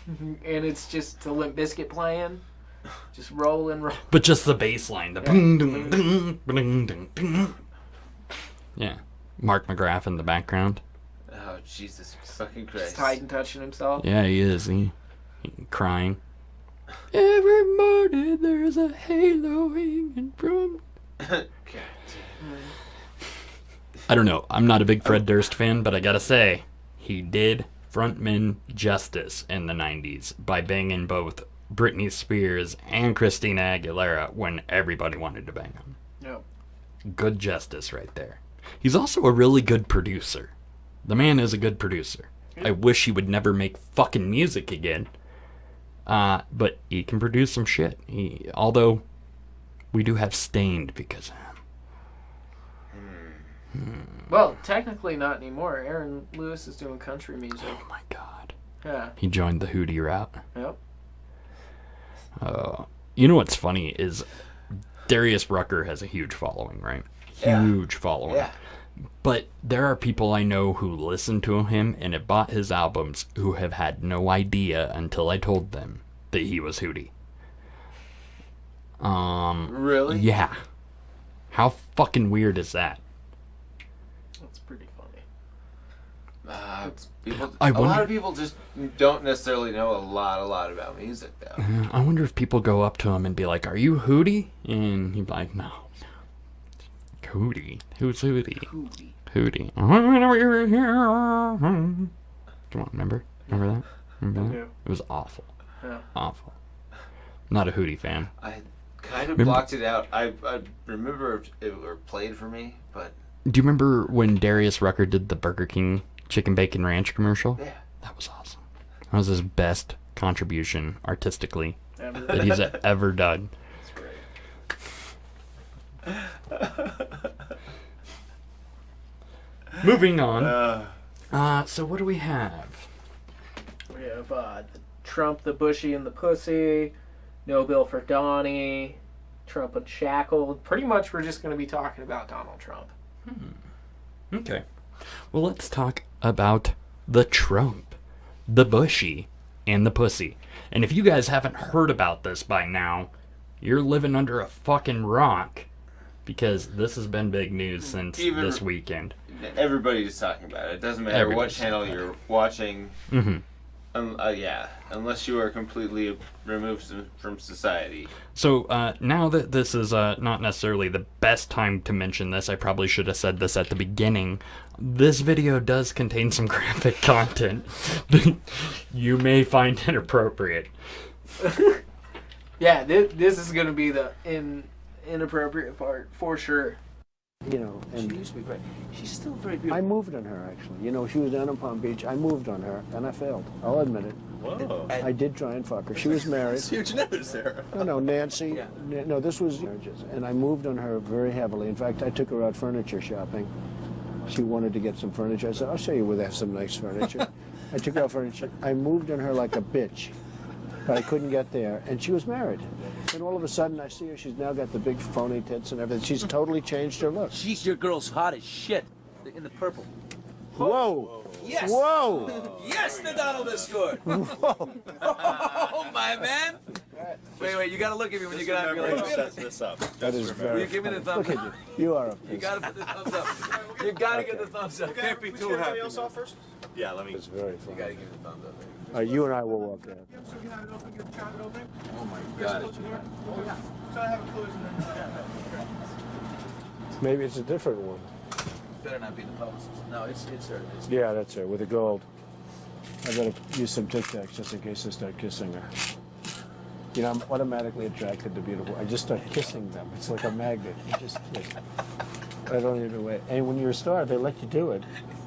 And it's just a Limp Bizkit playing. Just roll and roll. But just the bass line. The boom, ding, ding, ding, ding, ding. Yeah. Mark McGrath in the background. Oh, Jesus fucking Christ. Just hiding, touching himself. Yeah, he is. He crying. Every morning there's a halo hanging from... God. I don't know. I'm not a big Fred Durst fan, but I gotta say, he did frontman justice in the 90s by banging both Britney Spears and Christina Aguilera when everybody wanted to bang them. Yep. Good justice right there. He's also a really good producer. The man is a good producer. I wish he would never make fucking music again. But he can produce some shit. Although, we do have Stained because of him. Well, technically not anymore. Aaron Lewis is doing country music. Oh my god. Yeah. He joined the Hootie route. Yep. You know what's funny is Darius Rucker has a huge following, right? Huge following. Yeah. But there are people I know who listen to him and have bought his albums who have had no idea until I told them that he was Hootie. Really? Yeah. How fucking weird is that? That's pretty funny. I a lot wonder- of people just don't necessarily know a lot about music, though. I wonder if people go up to him and be like, "Are you Hootie?" And he'd be like, "No. Hootie? Who's Hootie? Hootie. Come on, remember? Remember that? Remember that? Yeah. It was awful. Yeah. Awful. Not a Hootie fan. I kind of Remember- blocked it out. I remember it were played for me, but Do you remember when Darius Rucker did the Burger King Chicken Bacon Ranch commercial? yeah. That was awesome. That was his best contribution artistically Ever. that he's ever done. That's great. Moving on. So what do we have? We have Trump, the Bushy, and the Pussy. No bill for Donnie. Trump unshackled. Pretty much we're just going to be talking about Donald Trump. Okay. Well, let's talk about the Trump, the Bushy, and the Pussy. And if you guys haven't heard about this by now, you're living under a fucking rock, because this has been big news since this weekend. Everybody's talking about it. It doesn't matter Everybody's what channel you're watching. Mm-hmm. Unless you are completely removed from society. So now that this is not necessarily the best time to mention this, I probably should have said this at the beginning. This video does contain some graphic content that you may find inappropriate. Yeah, this is going to be the inappropriate part, for sure. You know, and She used to be great. She's still very beautiful. I moved on her, actually. You know, she was down in Palm Beach. I moved on her, and I failed. I'll admit it. Whoa. I did try and fuck her. She was married. Huge news, Sarah. No, Nancy. Yeah. No, this was marriages. And I moved on her very heavily. In fact, I took her out furniture shopping. She wanted to get some furniture. I said, I'll show you where they have some nice furniture. I took her out furniture. I moved on her like a bitch. But I couldn't get there. And she was married. And all of a sudden, I see her. She's now got the big phony tits and everything. She's totally changed her look. Jeez, your girl's hot as shit. In the purple. Whoa! Yes! Whoa! Yes, the Donald has scored! Whoa! Oh, my man! Wait, you gotta look at me when you get out of your legs. Sets this up. That is Will very you give me the thumbs Look at up? you. You are a You piece. gotta put the thumbs up. You gotta get the thumbs up. Can't be too happy. Yeah, let me. It's very You fun. gotta give me the thumbs up. You and I will walk out. Oh my god. Maybe it's a different one. Better not be the publicist. No, it's her. Yeah, that's her, with the gold. I gotta use some Tic Tacs just in case I start kissing her. You know, I'm automatically attracted to beautiful. I just start kissing them. It's like a magnet. You just kiss. I don't even wait. And when you're a star, they let you do it.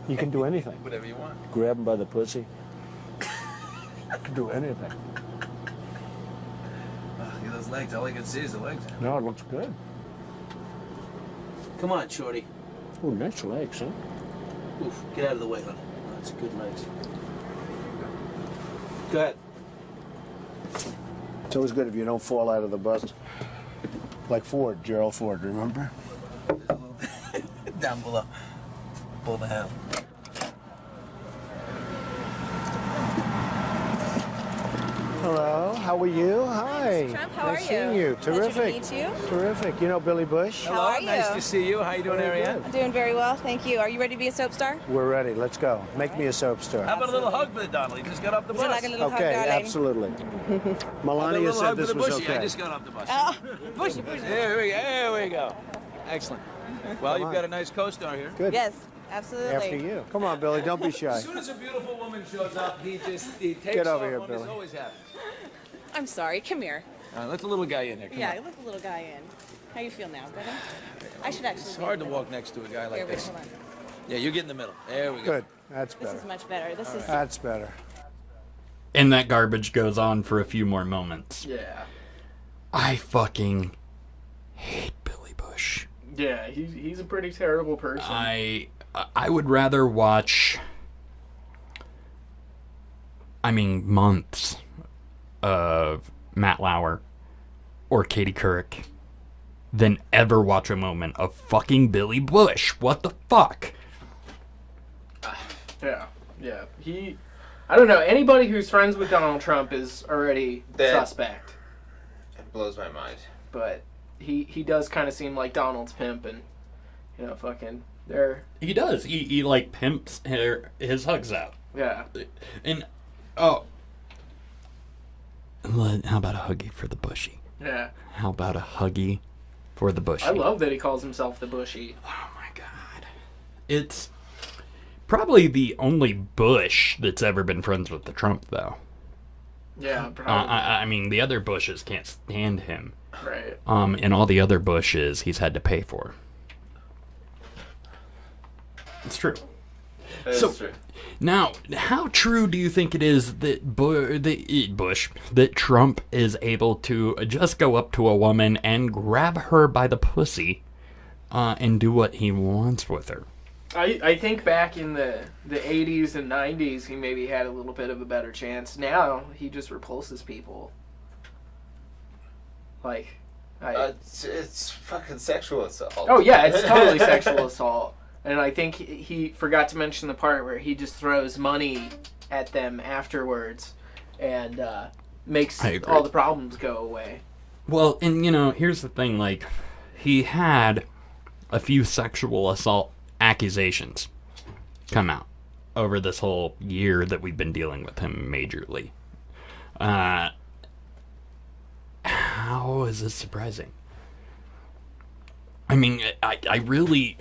You can do anything. Whatever you want. Grab them by the pussy. You can do anything. Look at those legs. All I can see is the legs. No, it looks good. Come on, shorty. Oh, nice legs, huh? Oof. Get out of the way, honey. That's good legs. Go ahead. It's always good if you don't fall out of the bus. Like Ford, Gerald Ford, remember? Down below. Pull the handle. Hello, how are you? Hi. Trump, how nice are seeing you? you. Terrific. Pleasure to meet you. Terrific. You know Billy Bush? How are you? Nice to see you. How you doing, Ariane? I'm doing very well, thank you. Are you ready to be a soap star? We're ready. Let's go. Make me a soap star. How about a little hug for the Donald? He just got off the Would you bus. like a little Okay, hug, darling? absolutely. A Melania little said hug for this the was bushy. okay. I just got off the bus. Oh, bushy, bushy. There we go. Excellent. Well, you've got a nice co-star here. Good. Yes, absolutely. After you. Come on, Billy. Don't be shy. As soon as a beautiful woman shows up, he takes Get over off here, on Billy. This always happens. I'm sorry, come here. All right, let the little guy in here. Come Yeah, on. let the little guy in. How you feel now, better? I should actually It's be hard in to the walk next to a guy middle. like Here, wait, this. hold on. Yeah, you get in the middle. There we go. Good. That's This better. is much better. This is... That's better. And that garbage goes on for a few more moments. Yeah. I fucking hate Billy Bush. Yeah, he's a pretty terrible person. I would rather watch, months of Matt Lauer or Katie Couric than ever watch a moment of fucking Billy Bush. What the fuck? Yeah. I don't know. Anybody who's friends with Donald Trump is already suspect. It blows my mind. But he does kind of seem like Donald's pimp, and fucking they're He does. He like pimps his hugs out. yeah. And how about a huggy for the bushy? Yeah. How about a huggy for the bushy? I love that he calls himself the Bushy. Oh my god. It's probably the only Bush that's ever been friends with the Trump, though. Yeah, probably. The other Bushes can't stand him. Right. And all the other Bushes he's had to pay for. It's true. That So- is true. Now, how true do you think it is that that Trump is able to just go up to a woman and grab her by the pussy and do what he wants with her? I think back in the 80s and 90s, he maybe had a little bit of a better chance. Now, he just repulses people. Like, It's fucking sexual assault. oh yeah, it's totally sexual assault. And I think he forgot to mention the part where he just throws money at them afterwards and makes I agree. all the problems go away. Well, and here's the thing, like, he had a few sexual assault accusations come out over this whole year that we've been dealing with him majorly. How is this surprising? I really...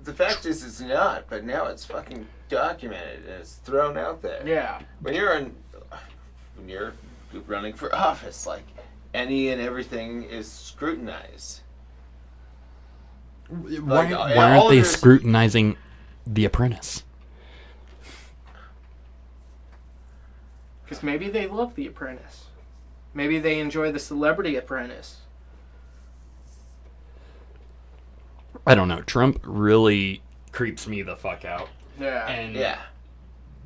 The fact is, it's not, but now it's fucking documented and it's thrown out there. Yeah. When you're running for office, like, any and everything is scrutinized. Why all aren't of they your- scrutinizing The Apprentice? Because maybe they love The Apprentice. Maybe they enjoy The Celebrity Apprentice. I don't know. Trump really creeps me the fuck out. Yeah. And Yeah.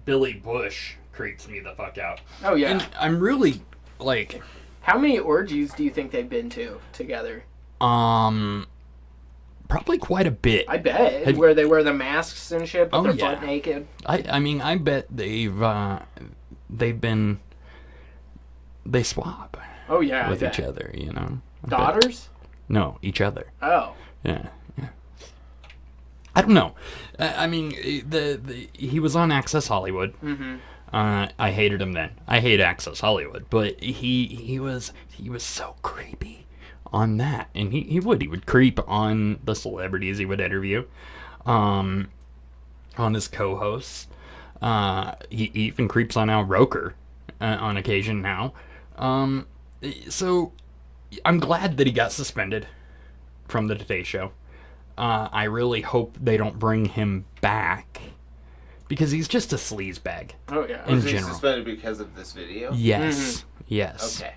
Billy Bush creeps me the fuck out. Oh, yeah. And I'm really, like... How many orgies do you think they've been to together? Probably quite a bit. I bet. Have- Where they wear the masks and shit, but Oh, they're yeah. butt naked. I bet they swap Oh, yeah. with I each bet. other, I bet. Daughters? No, each other. Oh. Yeah. I don't know. He was on Access Hollywood. Mm-hmm. I hated him then. I hate Access Hollywood, but he was so creepy on that, and he would creep on the celebrities he would interview, on his co-hosts. He even creeps on Al Roker on occasion now. So I'm glad that he got suspended from the Today Show. I really hope they don't bring him back because he's just a sleazebag. Oh, yeah. In Was he general. suspended because of this video? Yes. Yes. Okay.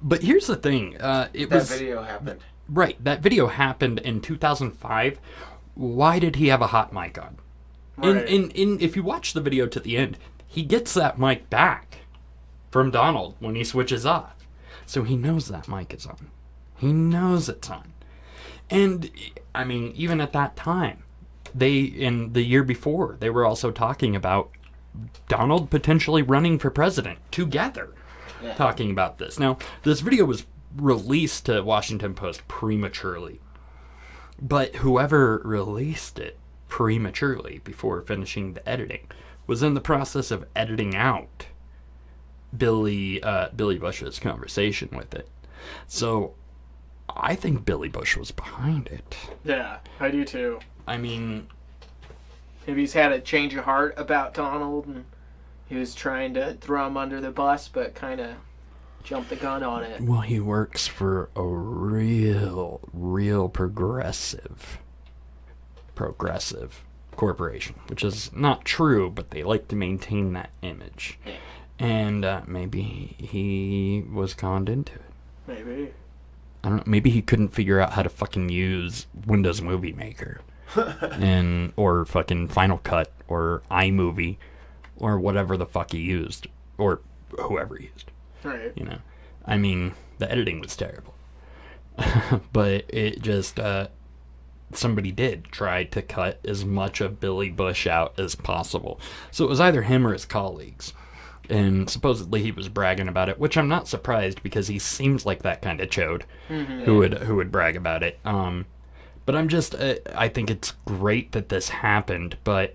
But here's the thing. That video happened. Right. That video happened in 2005. Why did he have a hot mic on? Right. If you watch the video to the end, he gets that mic back from Donald when he switches off. So he knows that mic is on. He knows it's on. And, even at that time, in the year before, they were also talking about Donald potentially running for president together, talking about this. Now, this video was released to Washington Post prematurely, but whoever released it prematurely before finishing the editing was in the process of editing out Billy Bush's conversation with it. So I think Billy Bush was behind it. Yeah, I do too. I mean, maybe he's had a change of heart about Donald, and he was trying to throw him under the bus, but kind of jumped the gun on it. Well, he works for a real progressive corporation, which is not true, but they like to maintain that image. Yeah. And maybe he was conned into it. Maybe. I don't know. Maybe he couldn't figure out how to fucking use Windows Movie Maker, or fucking Final Cut, or iMovie, or whatever the fuck he used, or whoever he used. Right. You know, I mean, the editing was terrible, but it just somebody did try to cut as much of Billy Bush out as possible. So it was either him or his colleagues. And supposedly he was bragging about it, which I'm not surprised because he seems like that kind of chode who would brag about it. But I'm just, I think it's great that this happened, but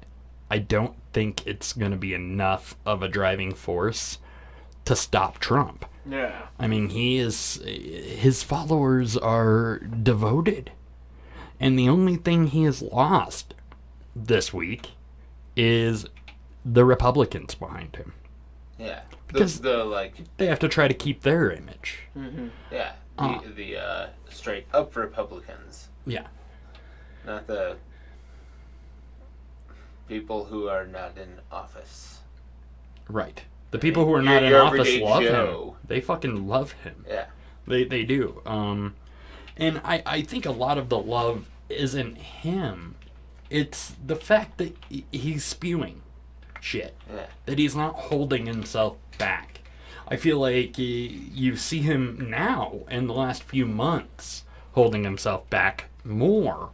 I don't think it's going to be enough of a driving force to stop Trump. Yeah. I mean, his followers are devoted. And the only thing he has lost this week is the Republicans behind him. Yeah, because they have to try to keep their image. Mm-hmm. Yeah, the straight up Republicans. Yeah, not the people who are not in office. Right, the people who are not in office love him. They fucking love him. Yeah, they do. And I think a lot of the love isn't him; it's the fact that he's spewing shit. Yeah. That he's not holding himself back. I feel like you see him now in the last few months holding himself back more,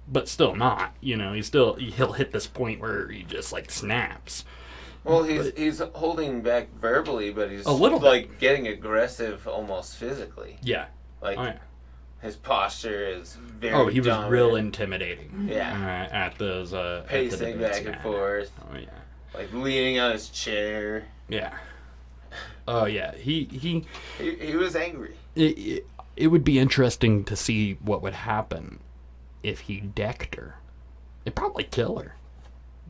but still not. You know, he'll hit this point where he just like snaps. Well, he's holding back verbally, but he's a little like getting aggressive almost physically. Yeah. Like his posture is very. Oh, he was dominant. real intimidating. Yeah. At those pacing back and forth. Oh yeah. Like leaning on his chair. Yeah. Oh yeah. He was angry. It would be interesting to see what would happen if he decked her. It'd probably kill her.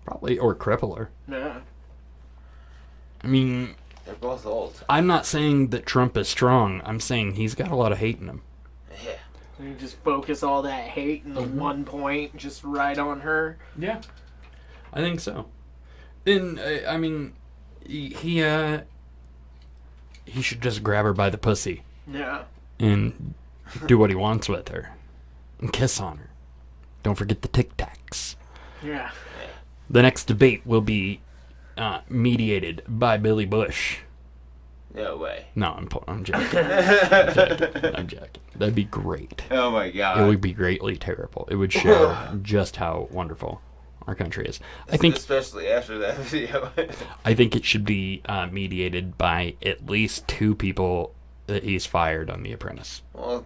Or cripple her. Yeah. I mean, they're both old. I'm not saying that Trump is strong. I'm saying he's got a lot of hate in him. Yeah. You just focus all that hate in the one point, just right on her. Yeah. I think so. And I mean, he should just grab her by the pussy. Yeah. And do what he wants with her. And kiss on her. Don't forget the Tic Tacs. Yeah. The next debate will be mediated by Billy Bush. No way. No, I'm joking. I'm joking. That'd be great. Oh my god. It would be greatly terrible. It would show just how wonderful our country is. I think, especially after that video. I think it should be mediated by at least 2 people that he's fired on The Apprentice. Well,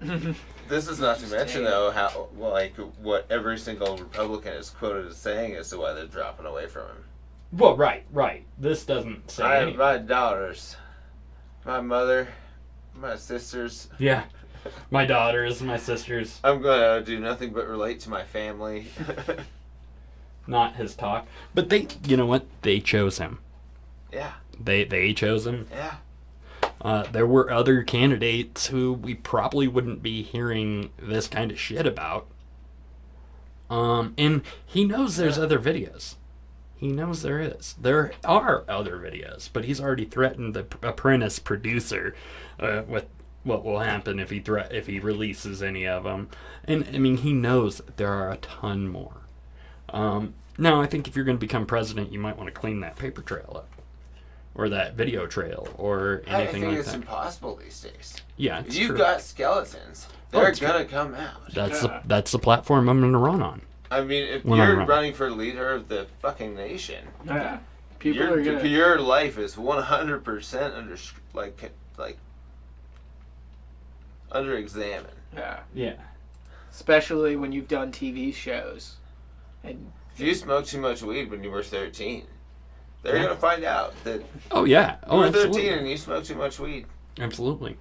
this is not to mention though how what every single Republican is quoted as saying as to why they're dropping away from him. Well, right. This doesn't say anything. My daughters, my mother, my sisters. Yeah. My daughters, my sisters. I'm going to do nothing but relate to my family. Not his talk. But you know what? They chose him. Yeah. They chose him. Yeah. There were other candidates who we probably wouldn't be hearing this kind of shit about. And he knows there's other videos. He knows there is. There are other videos, but he's already threatened the Apprentice producer with what will happen if he releases any of them. And I mean, he knows that there are a ton more. Now, I think if you're going to become president, you might want to clean that paper trail up, or that video trail, or anything like that. I think it's impossible these days. Yeah, it's You've true. got skeletons. They're gonna come out. That's the platform I'm going to run on. I mean, if you're running for leader of the fucking nation, Your life is 100% under examine. Yeah. Yeah. Especially when you've done TV shows. And if you smoked too much weed when you were 13, they're going to find out that you were 13 and you smoked too much weed. Absolutely.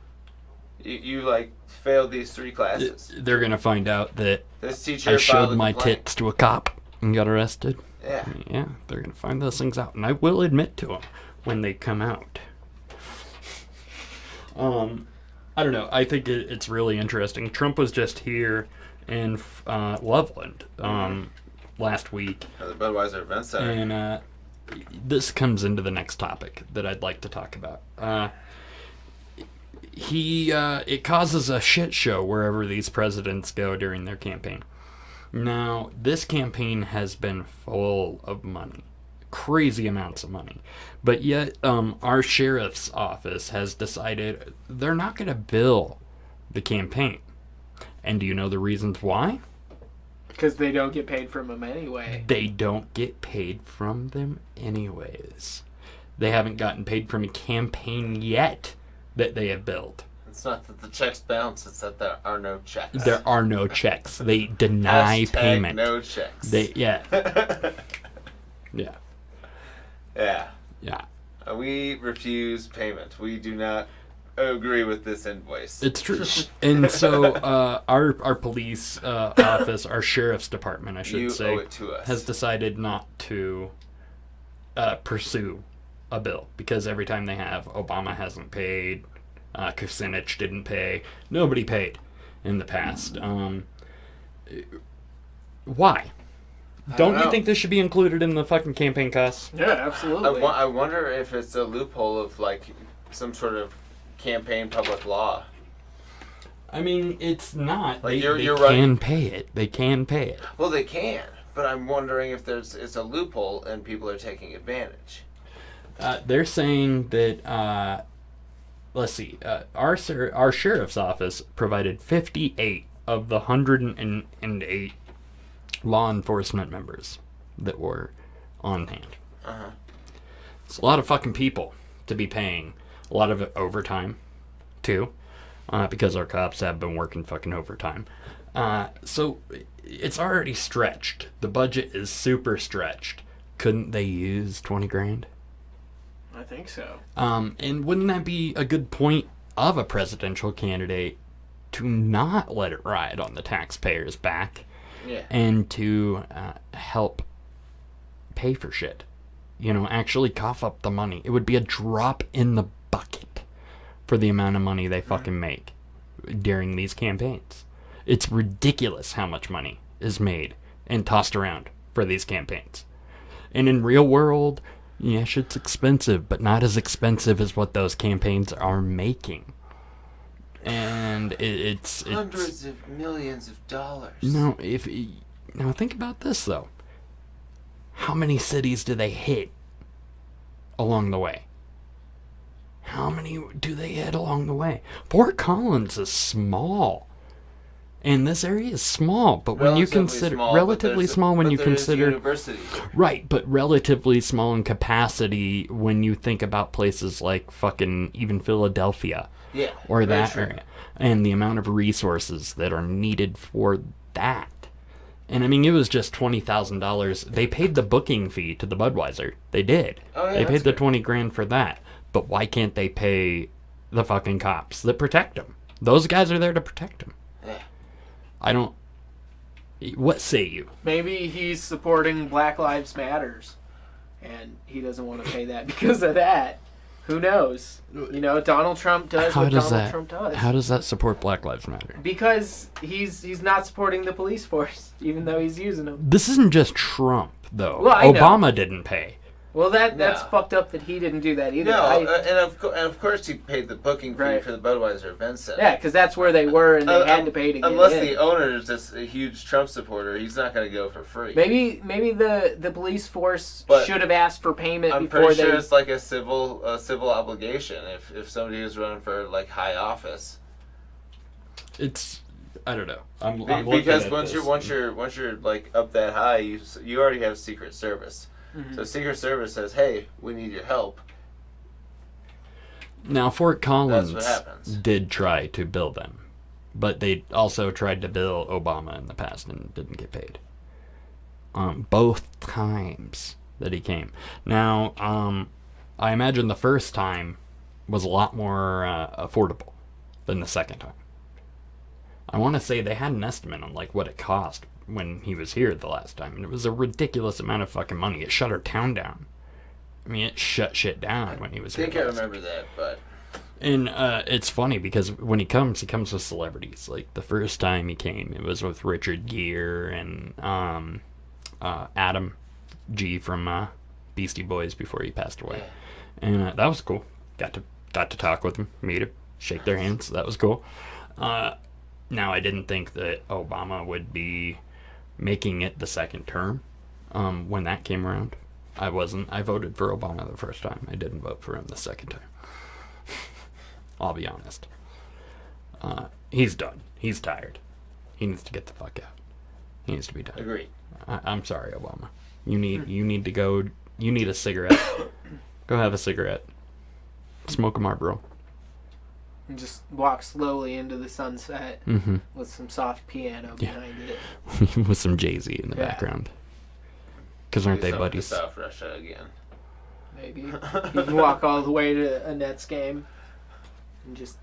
You failed these 3 classes. They're going to find out that this teacher I showed my tits to a cop and got arrested. Yeah. Yeah, they're going to find those things out. And I will admit to them when they come out. I don't know. I think it's really interesting. Trump was just here in Loveland last week. The Budweiser Event Center. And this comes into the next topic that I'd like to talk about. It causes a shit show wherever these presidents go during their campaign. Now, this campaign has been full of money. Crazy amounts of money. But yet, our sheriff's office has decided they're not going to bill the campaign. And do you know the reasons why? Because they don't get paid from them anyway. They don't get paid from them anyways. They haven't gotten paid from a campaign yet that they have billed. It's not that the checks bounce, it's that there are no checks. There are no checks. They deny payment. No checks. Yeah. We refuse payment. We do not agree with this invoice. It's true. And so our police office, our sheriff's department, I should say, owe it to us. Has decided not to pursue a bill because every time they have, Obama hasn't paid, Kucinich didn't pay, nobody paid in the past. Why? Don't you think this should be included in the fucking campaign costs? Yeah, absolutely. I wonder if it's a loophole of some sort of campaign public law. I mean, it's not. Like they you're can pay it. They can pay it. Well, they can, but I'm wondering if it's a loophole and people are taking advantage. They're saying that. Let's see. Our sheriff's office provided 58 of the 108 law enforcement members that were on hand. It's a lot of fucking people to be paying. A lot of it overtime, too, because our cops have been working fucking overtime. So it's already stretched. The budget is super stretched. Couldn't they use 20 grand? I think so. And wouldn't that be a good point of a presidential candidate to not let it ride on the taxpayers' back? Yeah. And to help pay for shit. Actually cough up the money. It would be a drop in the bucket for the amount of money they fucking make during these campaigns. It's ridiculous how much money is made and tossed around for these campaigns. And in real world, yeah, shit's expensive, but not as expensive as what those campaigns are making. And it's hundreds of millions of dollars. Now think about this though. How many cities do they hit along the way? How many do they hit along the way? Fort Collins is small. And this area is small, but when you consider relatively small when you consider right, but relatively small in capacity when you think about places like fucking even Philadelphia. Yeah. Or that area. And the amount of resources that are needed for that. And I mean, it was just $20,000. They paid the booking fee to the Budweiser. They did. Oh, yeah, they paid the 20 grand for that. But why can't they pay the fucking cops that protect them? Those guys are there to protect them. Yeah. I don't... What say you? Maybe he's supporting Black Lives Matters. And he doesn't want to pay that because of that. Who knows? Donald Trump does what Donald Trump does. How does that support Black Lives Matter? Because he's not supporting the police force, even though he's using them. This isn't just Trump, though. Well, I know. Obama didn't pay. Well, that's fucked up that he didn't do that either. No, and of course he paid the booking fee for the Budweiser Event Center. Yeah, because that's where they were, and they had to pay to get unless in. the owner is just a huge Trump supporter, he's not going to go for free. Maybe the police force should have asked for payment before I'm pretty sure it's like a civil obligation if somebody is running for like high office. It's I don't know. I'm because once you're like up that high, you already have Secret Service. Mm-hmm. So Secret Service says, hey, we need your help. Now, Fort Collins That's what happens. did try to bill them, but they also tried to bill Obama in the past and didn't get paid. Both times that he came. Now, I imagine the first time was a lot more affordable than the second time. I want to say they had an estimate on like what it cost when he was here the last time, and it was a ridiculous amount of fucking money. It shut our town down. I mean, it shut shit down when he was here. I think I remember that, but... And it's funny because when he comes with celebrities. Like, the first time he came, it was with Richard Gere and Adam G from Beastie Boys before he passed away. And that was cool. Got to talk with him, meet him, shake their hands. That was cool. Now, I didn't think that Obama would be making it the second term when that came around. I wasn't. I voted for Obama the first time. I didn't vote for him the second time. I'll be honest. He's done. He's tired. He needs to get the fuck out. He needs to be done. Agreed. I'm sorry, Obama. You need to go. You need a cigarette. Go have a cigarette. Smoke a Marlboro. And just walk slowly into the sunset with some soft piano behind it. With some Jay-Z in the background. Because aren't they buddies? South Russia again. Maybe. You can walk all the way to a Nets game. And just...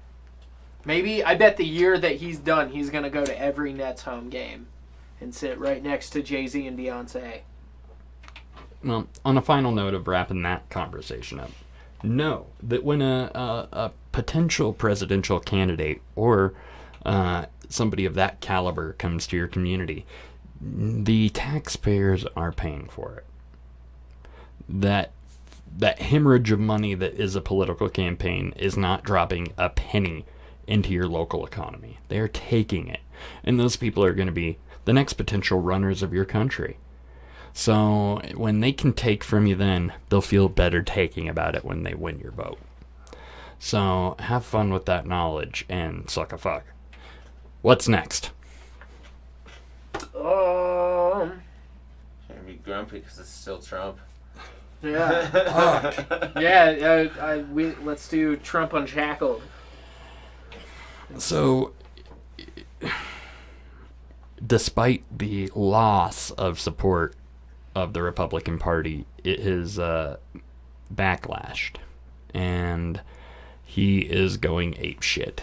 Maybe, I bet the year that he's done, he's going to go to every Nets home game. And sit right next to Jay-Z and Beyonce. Well, on a final note of wrapping that conversation up, know that when a potential presidential candidate or somebody of that caliber comes to your community, the taxpayers are paying for it. That hemorrhage of money that is a political campaign is not dropping a penny into your local economy. They are taking it. And those people are going to be the next potential runners of your country. So when they can take from you then, they'll feel better taking about it when they win your vote. So have fun with that knowledge and suck a fuck. What's next? I'm gonna be grumpy because it's still Trump. Yeah. Yeah, let's do Trump Unshackled. So, despite the loss of support of the Republican Party, it has backlashed, and he is going apeshit,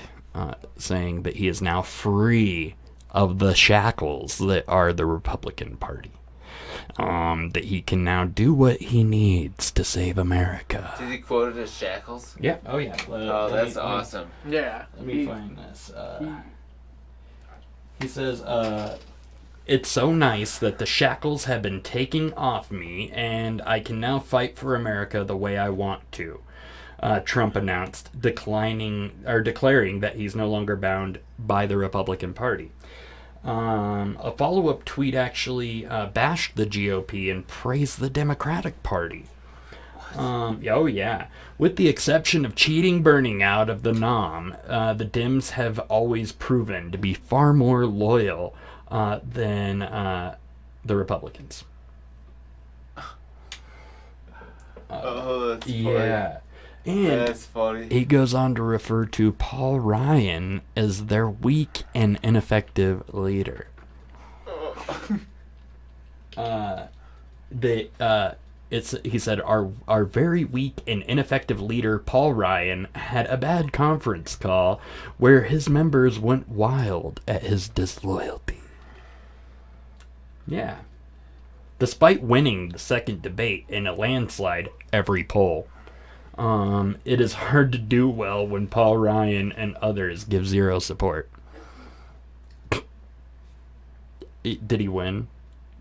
saying that he is now free of the shackles that are the Republican Party. That he can now do what he needs to save America. Did he quote it as shackles? Yeah. Oh, yeah. That's awesome. Yeah. Let me find this. He says, it's so nice that the shackles have been taken off me, and I can now fight for America the way I want to. Trump announced, declaring that he's no longer bound by the Republican Party. A follow-up tweet actually bashed the GOP and praised the Democratic Party. Oh yeah. With the exception of cheating burning out of the NOM, the Dems have always proven to be far more loyal than the Republicans. Oh, that's funny. Yeah. And that's funny. he goes on to refer to Paul Ryan as their weak and ineffective leader. He said, our very weak and ineffective leader, Paul Ryan, had a bad conference call where his members went wild at his disloyalty. Yeah. Despite winning the second debate in a landslide every poll, it is hard to do well when Paul Ryan and others give zero support. Did he win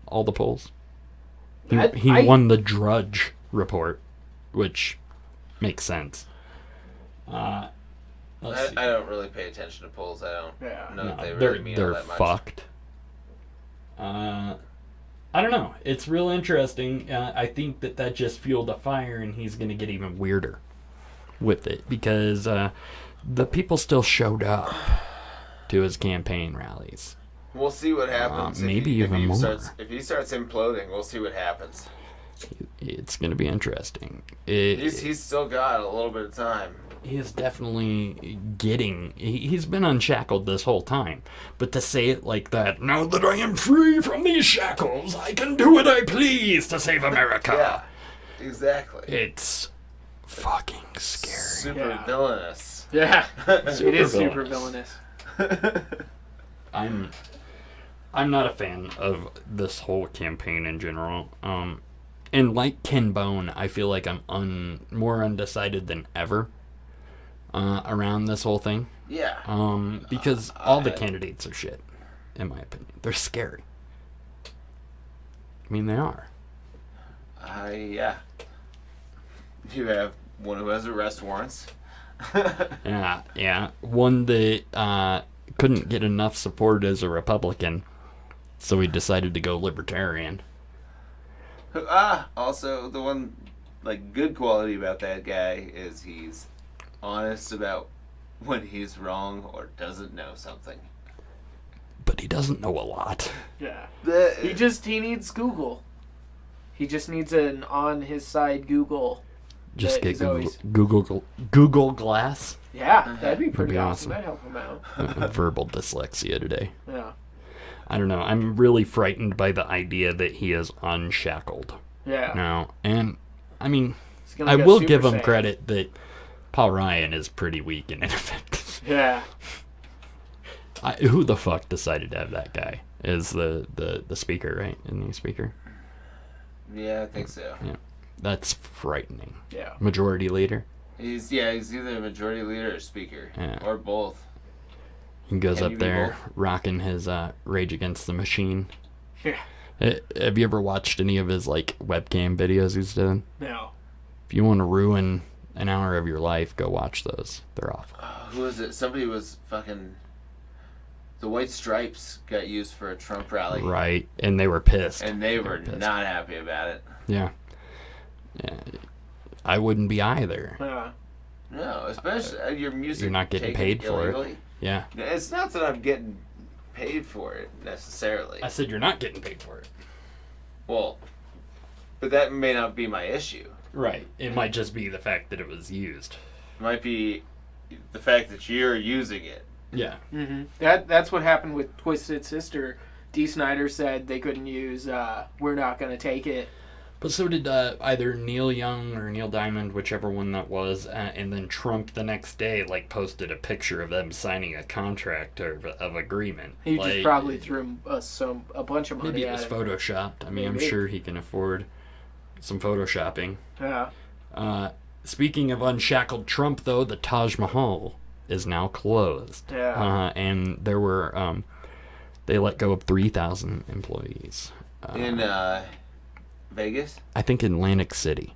all the polls? He won the Drudge report, which makes sense. I don't really pay attention to polls. I don't know if they really mean all that much. They're fucked. I don't know. It's real interesting. I think that just fueled a fire, and he's going to get even weirder with it because the people still showed up to his campaign rallies. We'll see what happens. Maybe even more. If he starts imploding, we'll see what happens. It's going to be interesting. He's still got a little bit of time. He is definitely getting... He's been unshackled this whole time. But to say it like that, now that I am free from these shackles, I can do what I please to save America. Yeah, exactly. It's fucking scary. Super villainous. Yeah, it is super villainous. villainous. I'm not a fan of this whole campaign in general. And like Ken Bone, I feel like I'm more undecided than ever around this whole thing. Yeah. Because all the candidates are shit, in my opinion. They're scary. I mean, they are. Yeah. You have one who has arrest warrants. Yeah. One that couldn't get enough support as a Republican, so he decided to go Libertarian. Also, the one, good quality about that guy is he's honest about when he's wrong or doesn't know something. But he doesn't know a lot. Yeah. He needs Google. He just needs an on his side Google. Just get Google Glass. Yeah, that'd be pretty awesome. That'd help him out. Verbal dyslexia today. Yeah. I don't know. I'm really frightened by the idea that he is unshackled. Yeah. Now, and I mean, I will give him credit that Paul Ryan is pretty weak and ineffective. Yeah. Who the fuck decided to have that guy as the speaker, right? Isn't he a speaker? Yeah, I think so. Yeah. That's frightening. Yeah. Majority leader? He's either a majority leader or speaker. Yeah. Or both. He goes up there rocking his Rage Against the Machine. Yeah. Have you ever watched any of his webcam videos he's done? No. If you want to ruin an hour of your life, go watch those. They're awful. Who was it? Somebody was fucking... The White Stripes got used for a Trump rally. Right, and they were pissed. And they were not happy about it. Yeah. I wouldn't be either. No, especially your music. You're not getting paid for it. Yeah. It's not that I'm getting paid for it necessarily. I said you're not getting paid for it. Well, but that may not be my issue. Right. It might just be the fact that it was used. It might be the fact that you're using it. Yeah. Mm-hmm. That's what happened with Twisted Sister. Dee Snider said they couldn't use We're Not Gonna Take It. But so did either Neil Young or Neil Diamond, whichever one that was, and then Trump the next day posted a picture of them signing a contract of agreement. He just probably threw a bunch of money maybe it at was it. photoshopped. I mean, I'm sure he can afford some photoshopping. Yeah. Speaking of unshackled Trump, though, the Taj Mahal is now closed. Yeah. And there were they let go of 3,000 employees. In Vegas? I think Atlantic City.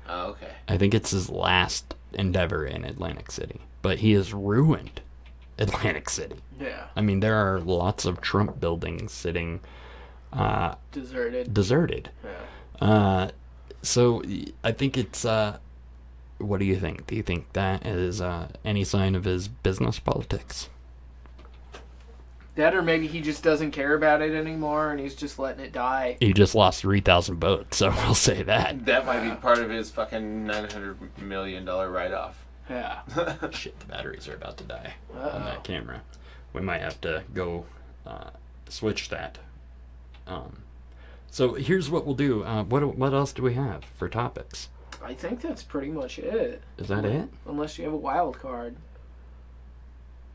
Oh, okay. I think it's his last endeavor in Atlantic City. But he has ruined Atlantic City. Yeah. I mean, there are lots of Trump buildings sitting... Deserted. Yeah. So, I think it's... what do you think? Do you think that is any sign of his business politics? That, or maybe he just doesn't care about it anymore and he's just letting it die. He just lost 3,000 votes, so we'll say that. That might be part of his fucking $900 million write-off. Yeah. Shit, the batteries are about to die on that camera. We might have to go switch that. So here's what we'll do. What else do we have for topics? I think that's pretty much it. Is that it? Unless you have a wild card.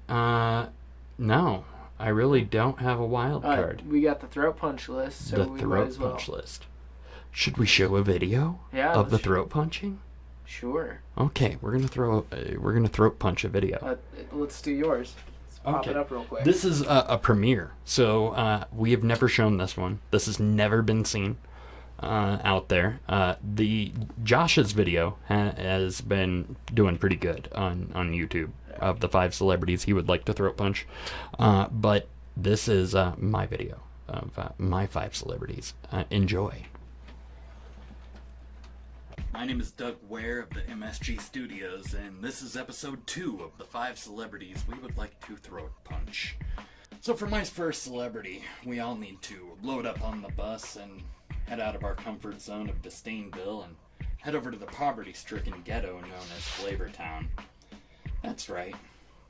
No. I really don't have a wild card. We got the throat punch list, so we might as well. List. Should we show a video of the throat punching? Sure. Okay, we're gonna throat punch a video. Let's do yours. Let's pop it up real quick. This is a premiere, so we have never shown this one. This has never been seen out there. The Josh's video has been doing pretty good on YouTube. Of the 5 celebrities he would like to throat punch. But this is my video of my 5 celebrities. Enjoy. My name is Doug Ware of the MSG Studios, and this is episode 2 of the 5 celebrities we would like to throat punch. So for my first celebrity, we all need to load up on the bus and head out of our comfort zone of Disdainville and head over to the poverty-stricken ghetto known as Flavortown. That's right.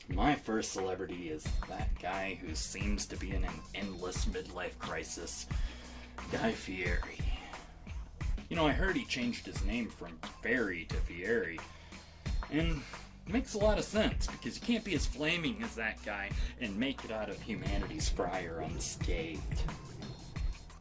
My first celebrity is that guy who seems to be in an endless midlife crisis, Guy Fieri. You know, I heard he changed his name from Fairy to Fieri, and it makes a lot of sense, because you can't be as flaming as that guy and make it out of humanity's fryer unscathed.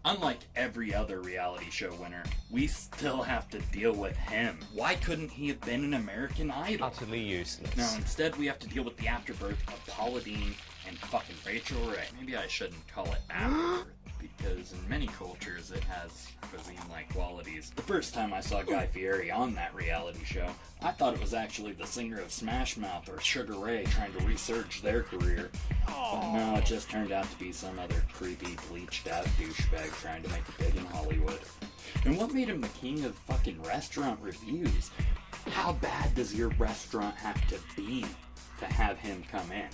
Unlike every other reality show winner, we still have to deal with him. Why couldn't he have been an American Idol? Utterly useless. No, instead we have to deal with the afterbirth of Paula Deen and fucking Rachel Ray. Maybe I shouldn't call it afterbirth, because in many cultures it has cuisine-like qualities. The first time I saw Guy Fieri on that reality show, I thought it was actually the singer of Smash Mouth or Sugar Ray trying to research their career. But no, it just turned out to be some other creepy, bleached-out douchebag trying to make it big in Hollywood. And what made him the king of fucking restaurant reviews? How bad does your restaurant have to be to have him come in?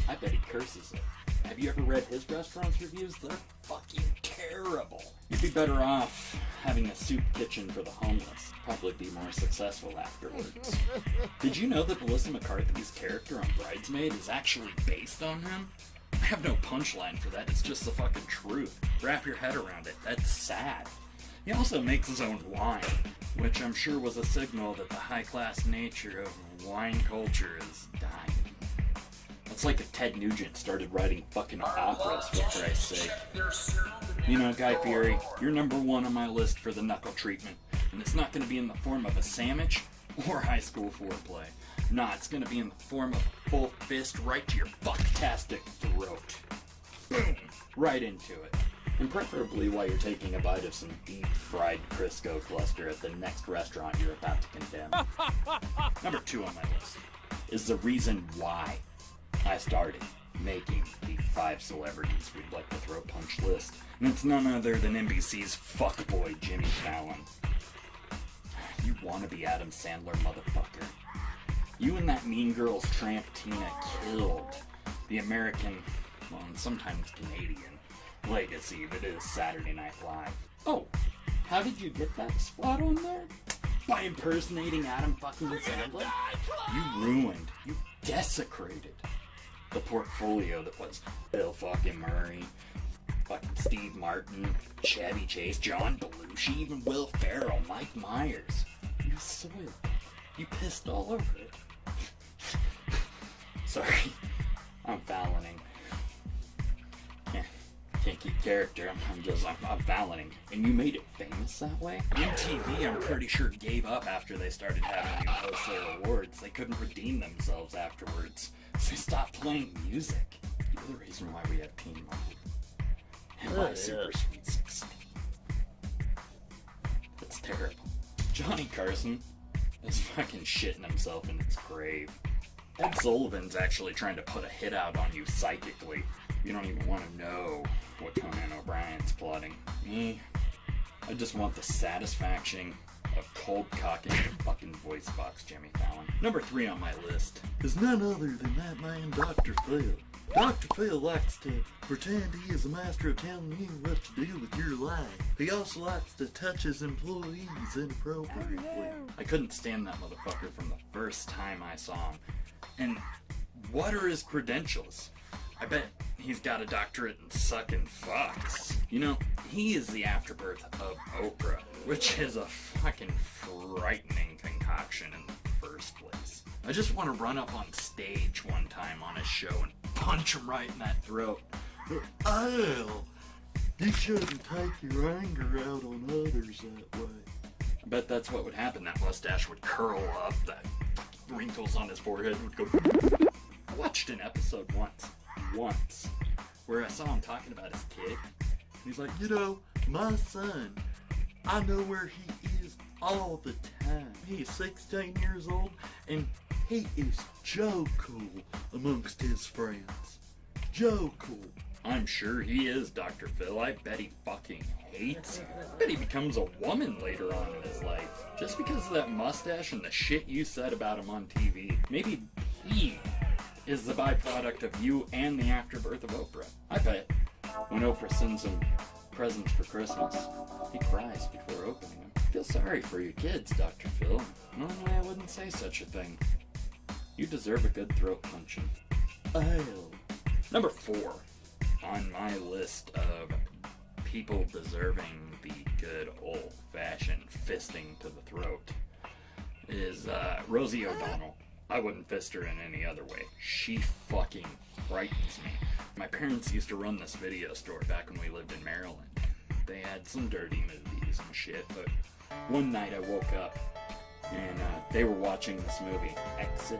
I bet he curses it. Have you ever read his restaurant's reviews? They're fucking terrible. You'd be better off having a soup kitchen for the homeless. Probably be more successful afterwards. Did you know that Melissa McCarthy's character on Bridesmaid is actually based on him? I have no punchline for that, it's just the fucking truth. Wrap your head around it, that's sad. He also makes his own wine, which I'm sure was a signal that the high-class nature of wine culture is dying. It's like if Ted Nugent started writing fucking operas, for Christ's sake. You know, Guy Fieri, you're number one on my list for the knuckle treatment, and it's not gonna be in the form of a sandwich or high school foreplay. Nah, it's gonna be in the form of a full fist right to your fucktastic throat. Boom! Right into it. And preferably while you're taking a bite of some deep-fried Crisco cluster at the next restaurant you're about to condemn. Number 2 on my list is the reason why I started making the 5 celebrities we'd like to throw punch list. And it's none other than NBC's fuckboy Jimmy Fallon. You wanna be Adam Sandler, motherfucker. You and that Mean Girls tramp Tina killed the American, well, and sometimes Canadian, legacy that is Saturday Night Live. Oh, how did you get that spot on there? By impersonating Adam fucking Sandler? You ruined, you desecrated the portfolio that was Bill fucking Murray, fucking Steve Martin, Chevy Chase, John Belushi, even Will Ferrell, Mike Myers. You soiled it. You pissed all over it. Sorry, I'm fouling. Can't keep character, I'm fouling. And you made it famous that way? MTV, I'm pretty sure, gave up after they started having you host their awards. They couldn't redeem themselves afterwards. So they stopped playing music. You're the reason why we have Teen Mom. And my Super Sweet 16. It's terrible. Johnny Carson is fucking shitting himself in his grave. Ed Sullivan's actually trying to put a hit out on you psychically. You don't even want to know what Conan O'Brien's plotting. Me, I just want the satisfaction of cold cocking your fucking voice box, Jimmy Fallon. Number 3 on my list is none other than that man, Dr. Phil. Dr. Phil likes to pretend he is a master of telling you what to do with your life. He also likes to touch his employees inappropriately. I couldn't stand that motherfucker from the first time I saw him. And what are his credentials? I bet he's got a doctorate in sucking fucks. You know, he is the afterbirth of Oprah, which is a fucking frightening concoction in the first place. I just want to run up on stage one time on his show and punch him right in that throat. Oh, you shouldn't take your anger out on others that way. I bet that's what would happen. That mustache would curl up, that wrinkles on his forehead would go. I watched an episode once, where I saw him talking about his kid. He's like, you know, my son, I know where he is all the time. He is 16 years old, and he is Joe Cool amongst his friends. Joe Cool. I'm sure he is, Dr. Phil. I bet he fucking hates you. I bet he becomes a woman later on in his life. Just because of that mustache and the shit you said about him on TV. Maybe he is the byproduct of you and the afterbirth of Oprah. I bet when Oprah sends him presents for Christmas, He cries before opening them. I feel sorry for your kids, Dr. Phil. Normally I wouldn't say such a thing. You deserve a good throat punching. Oh. Number 4 on my list of people deserving the good old-fashioned fisting to the throat is Rosie O'Donnell. I wouldn't fist her in any other way. She fucking frightens me. My parents used to run this video store back when we lived in Maryland. They had some dirty movies and shit, but one night I woke up and they were watching this movie, Exit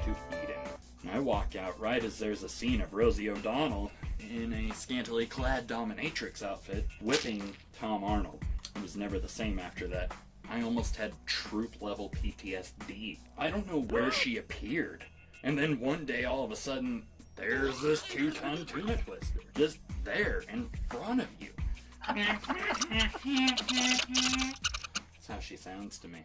to Eden. And I walk out right as there's a scene of Rosie O'Donnell in a scantily clad dominatrix outfit whipping Tom Arnold. It was never the same after that. I almost had troop level PTSD. I don't know where she appeared. And then one day all of a sudden, there's this 2-ton tuna twister. Just there in front of you. That's how she sounds to me.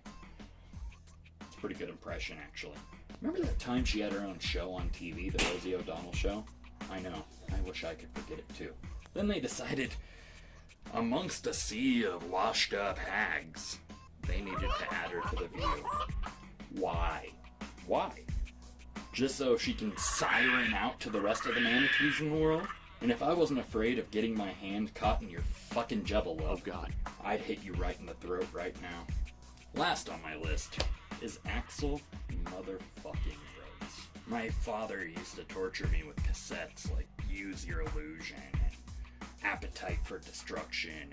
It's a pretty good impression, actually. Remember that time she had her own show on TV, the Rosie O'Donnell Show? I know. I wish I could forget it too. Then they decided, amongst a sea of washed up hags, they needed to add her to the View. Why? Why? Just so she can siren out to the rest of the manatees in the world? And if I wasn't afraid of getting my hand caught in your fucking juggalo, oh god, I'd hit you right in the throat right now. Last on my list is Axl motherfucking Rose. My father used to torture me with cassettes like Use Your Illusion and Appetite for Destruction,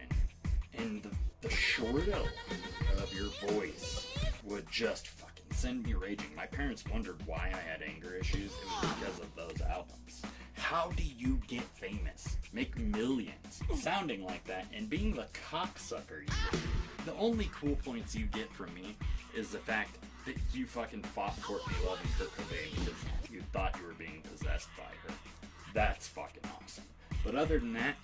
and the short of your voice would just fucking send me raging. My parents wondered why I had anger issues. It was because of those albums. How do you get famous, make millions, sounding like that, and being the cocksucker you are? The only cool points you get from me is the fact that you fucking fought Courtney Love and Kurt Cobain because you thought you were being possessed by her. That's fucking awesome. But other than that,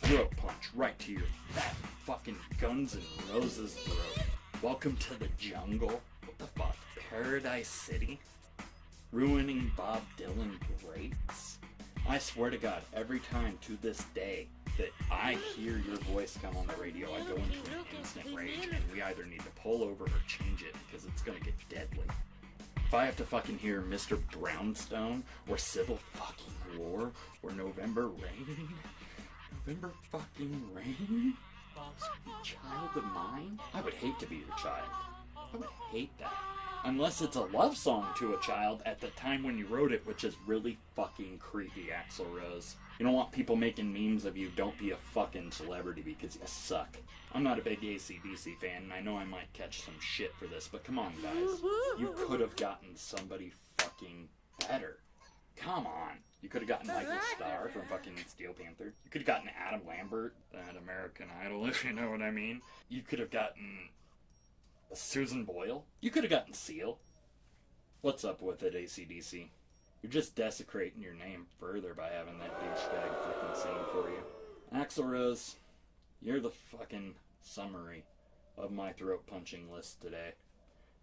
throat punch right to your fat fucking Guns N' Roses throat. Welcome to the jungle. What the fuck? Paradise City? Ruining Bob Dylan greats? I swear to God, every time to this day that I hear your voice come on the radio, I go into an instant rage, and we either need to pull over or change it because it's gonna get deadly. If I have to fucking hear Mr. Brownstone or Civil fucking War or November Rain, November fucking Rain, child of mine, I would hate to be your child. I would hate that. Unless it's a love song to a child at the time when you wrote it, which is really fucking creepy, Axl Rose. You don't want people making memes of you. Don't be a fucking celebrity because you suck. I'm not a big AC/DC fan, and I know I might catch some shit for this, but come on, guys. You could have gotten somebody fucking better. Come on. You could have gotten Michael Starr from fucking Steel Panther. You could have gotten Adam Lambert at American Idol, if you know what I mean. You could have gotten Susan Boyle. You could have gotten Seal. What's up with it, AC/DC? You're just desecrating your name further by having that douchebag fucking sing for you. Axl Rose, you're the fucking summary of my throat punching list today.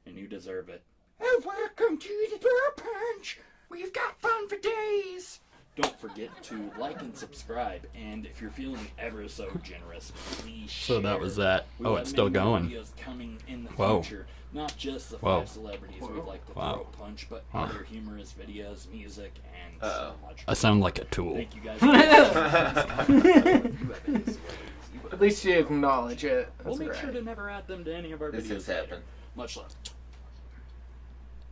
And you deserve it. And welcome to the throat punch! We've got fun for days! Don't forget to like and subscribe, and if you're feeling ever so generous, please share. So that was that. Oh, it's still going. Videos coming in the Whoa. future. Not just the Whoa. 5 celebrities we'd like to Wow. throat punch, but Wow. other humorous videos, music, and so much. I sound like a tool. Thank you guys. At least you acknowledge it. We'll That's make right. sure to never add them to any of our This videos. has happened. Much love.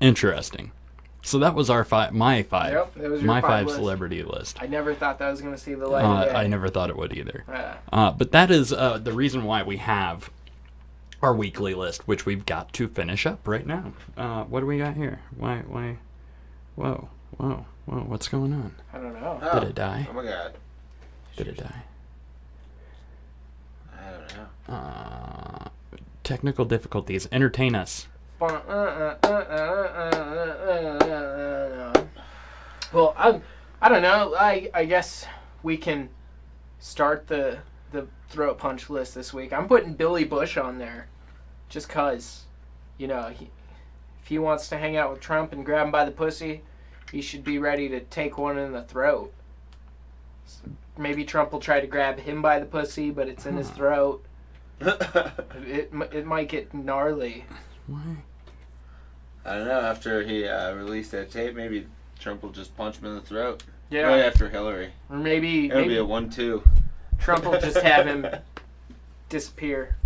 Interesting. So that was our my five. Yep, that was your my five five list. celebrity list. I never thought that was going to see the light of day. Uh, Uh, I never thought it would either. Yeah. But that is the reason why we have our weekly list, which we've got to finish up right now. What do we got here? Why? Whoa, what's going on? I don't know. Oh, Did it die? Oh my god. Did it die? I don't know. Technical difficulties. Entertain us. Well, I don't know. I guess we can start the throat punch list this week. I'm putting Billy Bush on there, just cause, if he wants to hang out with Trump and grab him by the pussy, he should be ready to take one in the throat. Maybe Trump will try to grab him by the pussy, but it's in his throat. It might get gnarly. I don't know. After he released that tape, maybe Trump will just punch him in the throat. Yeah. Right after Hillary. Or maybe It'll be a 1-2. Trump will just have him disappear.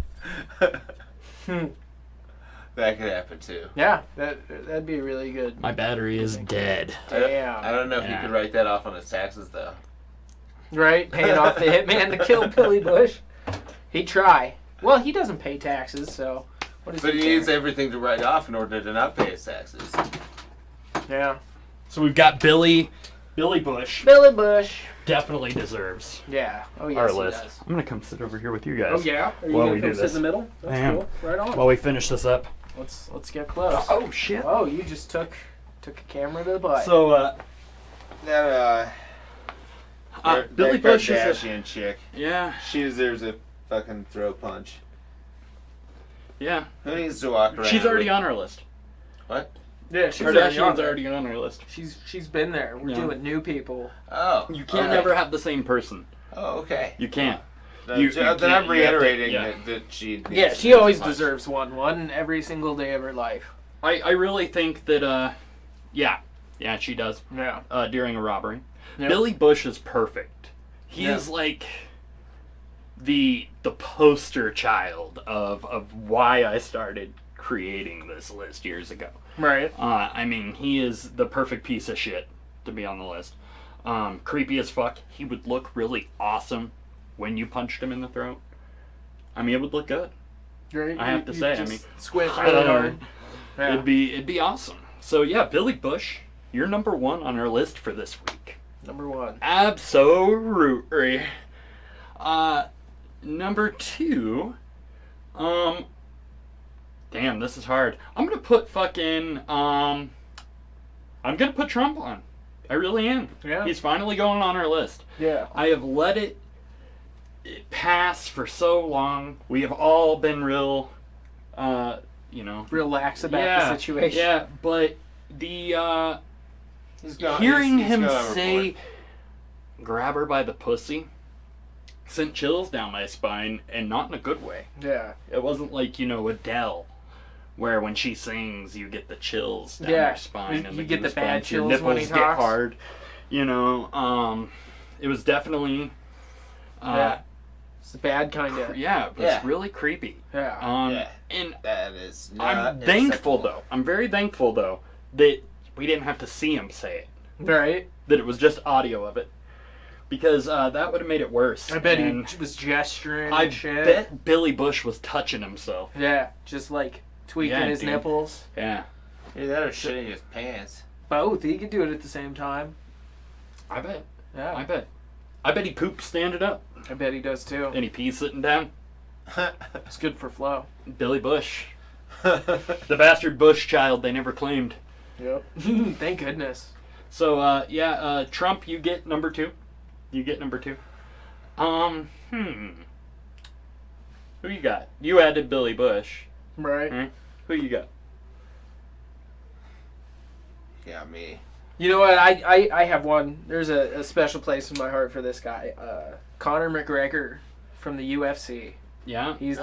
That could happen too. Yeah, that'd be really good. My battery is dead. Damn. I don't know if you could write that off on his taxes though. Right? Paying off the hitman to kill Billy Bush. He'd try. Well, he doesn't pay taxes, so what does But he care? needs everything to write off in order to not pay his taxes. Yeah. So we've got Billy Bush. Billy Bush. Definitely deserves Yeah. Oh, yes, our he list. does. I'm going to come sit over here with you guys. Oh, yeah? Are you while going we to come do sit this. in the middle? That's I am. cool. Right on. While we finish this up. Let's get close. Oh, shit. Oh, you just took a camera to the butt. So, Billy Bush is Kardashian chick. Yeah. She deserves a fucking throat punch. Yeah. Who needs to walk around? She's already on our list. What? Yeah, she's Kardashian's already on our list. She's been there. We're doing new people. Oh. You can't never have the same person. Oh, okay. You can't. Then I'm can't- reiterating you have to- that she. Needs Yeah, to she get always punched. deserves one every single day of her life. I really think that, yeah, she does. Yeah. During a robbery. Yep. Billy Bush is perfect. He is like the poster child of why I started creating this list years ago. Right. I mean, he is the perfect piece of shit to be on the list. Creepy as fuck. He would look really awesome when you punched him in the throat. I mean, it would look good. Right. I have to say, I mean, squint really hard. Yeah. It'd be awesome. So yeah, Billy Bush, you're number one on our list for this week. Number one. Absolutely. Number two. Damn, this is hard. I'm gonna put fucking I'm gonna put Trump on. I really am. Yeah. He's finally going on our list. Yeah. I have let it pass for so long. We have all been real, real lax about the situation. Yeah, but the He's got- hearing he's him got a say report. "grab her by the pussy" sent chills down my spine, and not in a good way. Yeah. It wasn't like Adele, where when she sings you get the chills down Yeah. your spine and You get the goosebumps, bad your chills when nipples he get talks. hard. It was definitely It's the bad kind of. it was really creepy. Yeah. And That is. I'm thankful though. I'm very thankful though that we didn't have to see him say it. Right. That it was just audio of it, because that would have made it worse. I bet And he was gesturing I and shit. bet Billy Bush was touching himself. Yeah. Just like tweaking Yeah, his dude. nipples. Yeah. Either that or shitting his pants. Both. He could do it at the same time. I bet. Yeah. I bet he poops standing up I bet he does too. and he pees sitting down. It's good for flow. Billy Bush. The bastard Bush child they never claimed. Yep. Thank goodness. So, Trump, you get number two. Who you got? You added Billy Bush. Right. Right? Who you got? Yeah, me. You know what? I have one. There's a special place in my heart for this guy. Conor McGregor from the UFC. Yeah? He's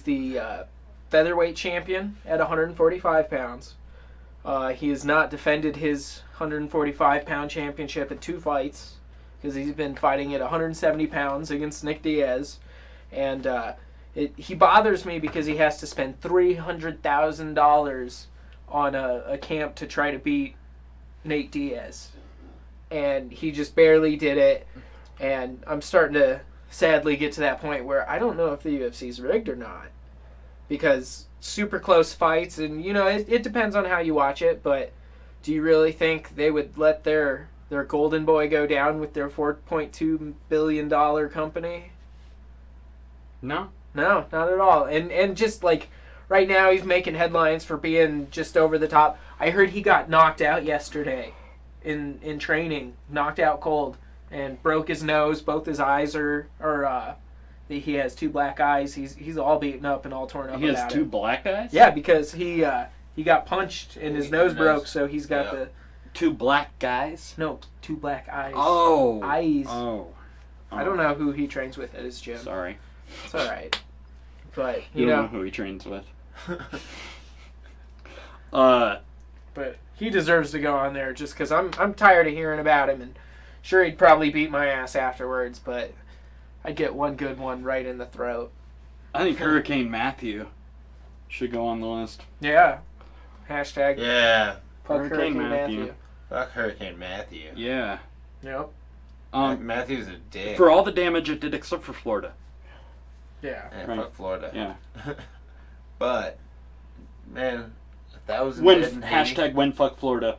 the featherweight champion at 145 pounds. He has not defended his 145-pound championship at 2 fights because he's been fighting at 170 pounds against Nick Diaz. And he bothers me because he has to spend $300,000 on a camp to try to beat Nate Diaz. And he just barely did it. And I'm starting to sadly get to that point where I don't know if the UFC's rigged or not. Because super close fights, and it depends on how you watch it, but do you really think they would let their golden boy go down with their $4.2 billion company? No? No, not at all. And just like right now he's making headlines for being just over the top. I heard he got knocked out yesterday in training, knocked out cold, and broke his nose. Both his eyes he has 2 black eyes. He's all beaten up and all torn up. He has about 2 it. black eyes? Yeah, because he got punched and his nose broke, so he's got the 2 black guys? no 2 black eyes. Oh. Eyes. Oh. I don't know who he trains with at his gym. Sorry. It's all right. But you know who he trains with. But he deserves to go on there just because I'm tired of hearing about him, and sure he'd probably beat my ass afterwards, but I'd get one good one right in the throat. I think Hurricane Matthew should go on the list. Yeah. Hashtag. Yeah. Fuck Hurricane Matthew. Fuck Hurricane Matthew. Yeah. Yep. Matthew's a dick. For all the damage it did, except for Florida. Yeah. Right. Fuck Florida. Yeah. But, man, 1,000 Wind, dead in Haiti. hashtag win fuck Florida.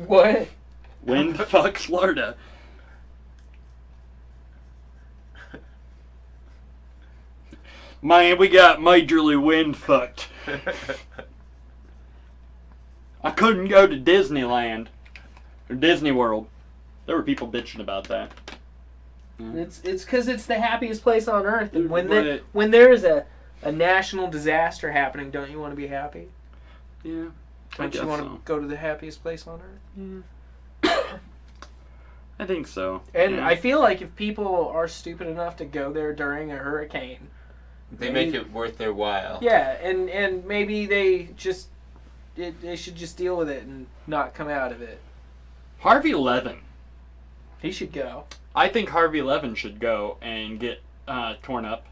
What? Wind fuck Florida. Man, we got majorly wind fucked. I couldn't go to Disneyland or Disney World. There were people bitching about that. It's because it's the happiest place on earth, and when there's a national disaster happening, don't you want to be happy? Yeah. Don't you want to go to the happiest place on earth? Yeah. I think so. And yeah. I feel like if people are stupid enough to go there during a hurricane, they make it worth their while. Yeah, and maybe they should just deal with it and not come out of it. Harvey Levin. He should go. I think Harvey Levin should go and get torn up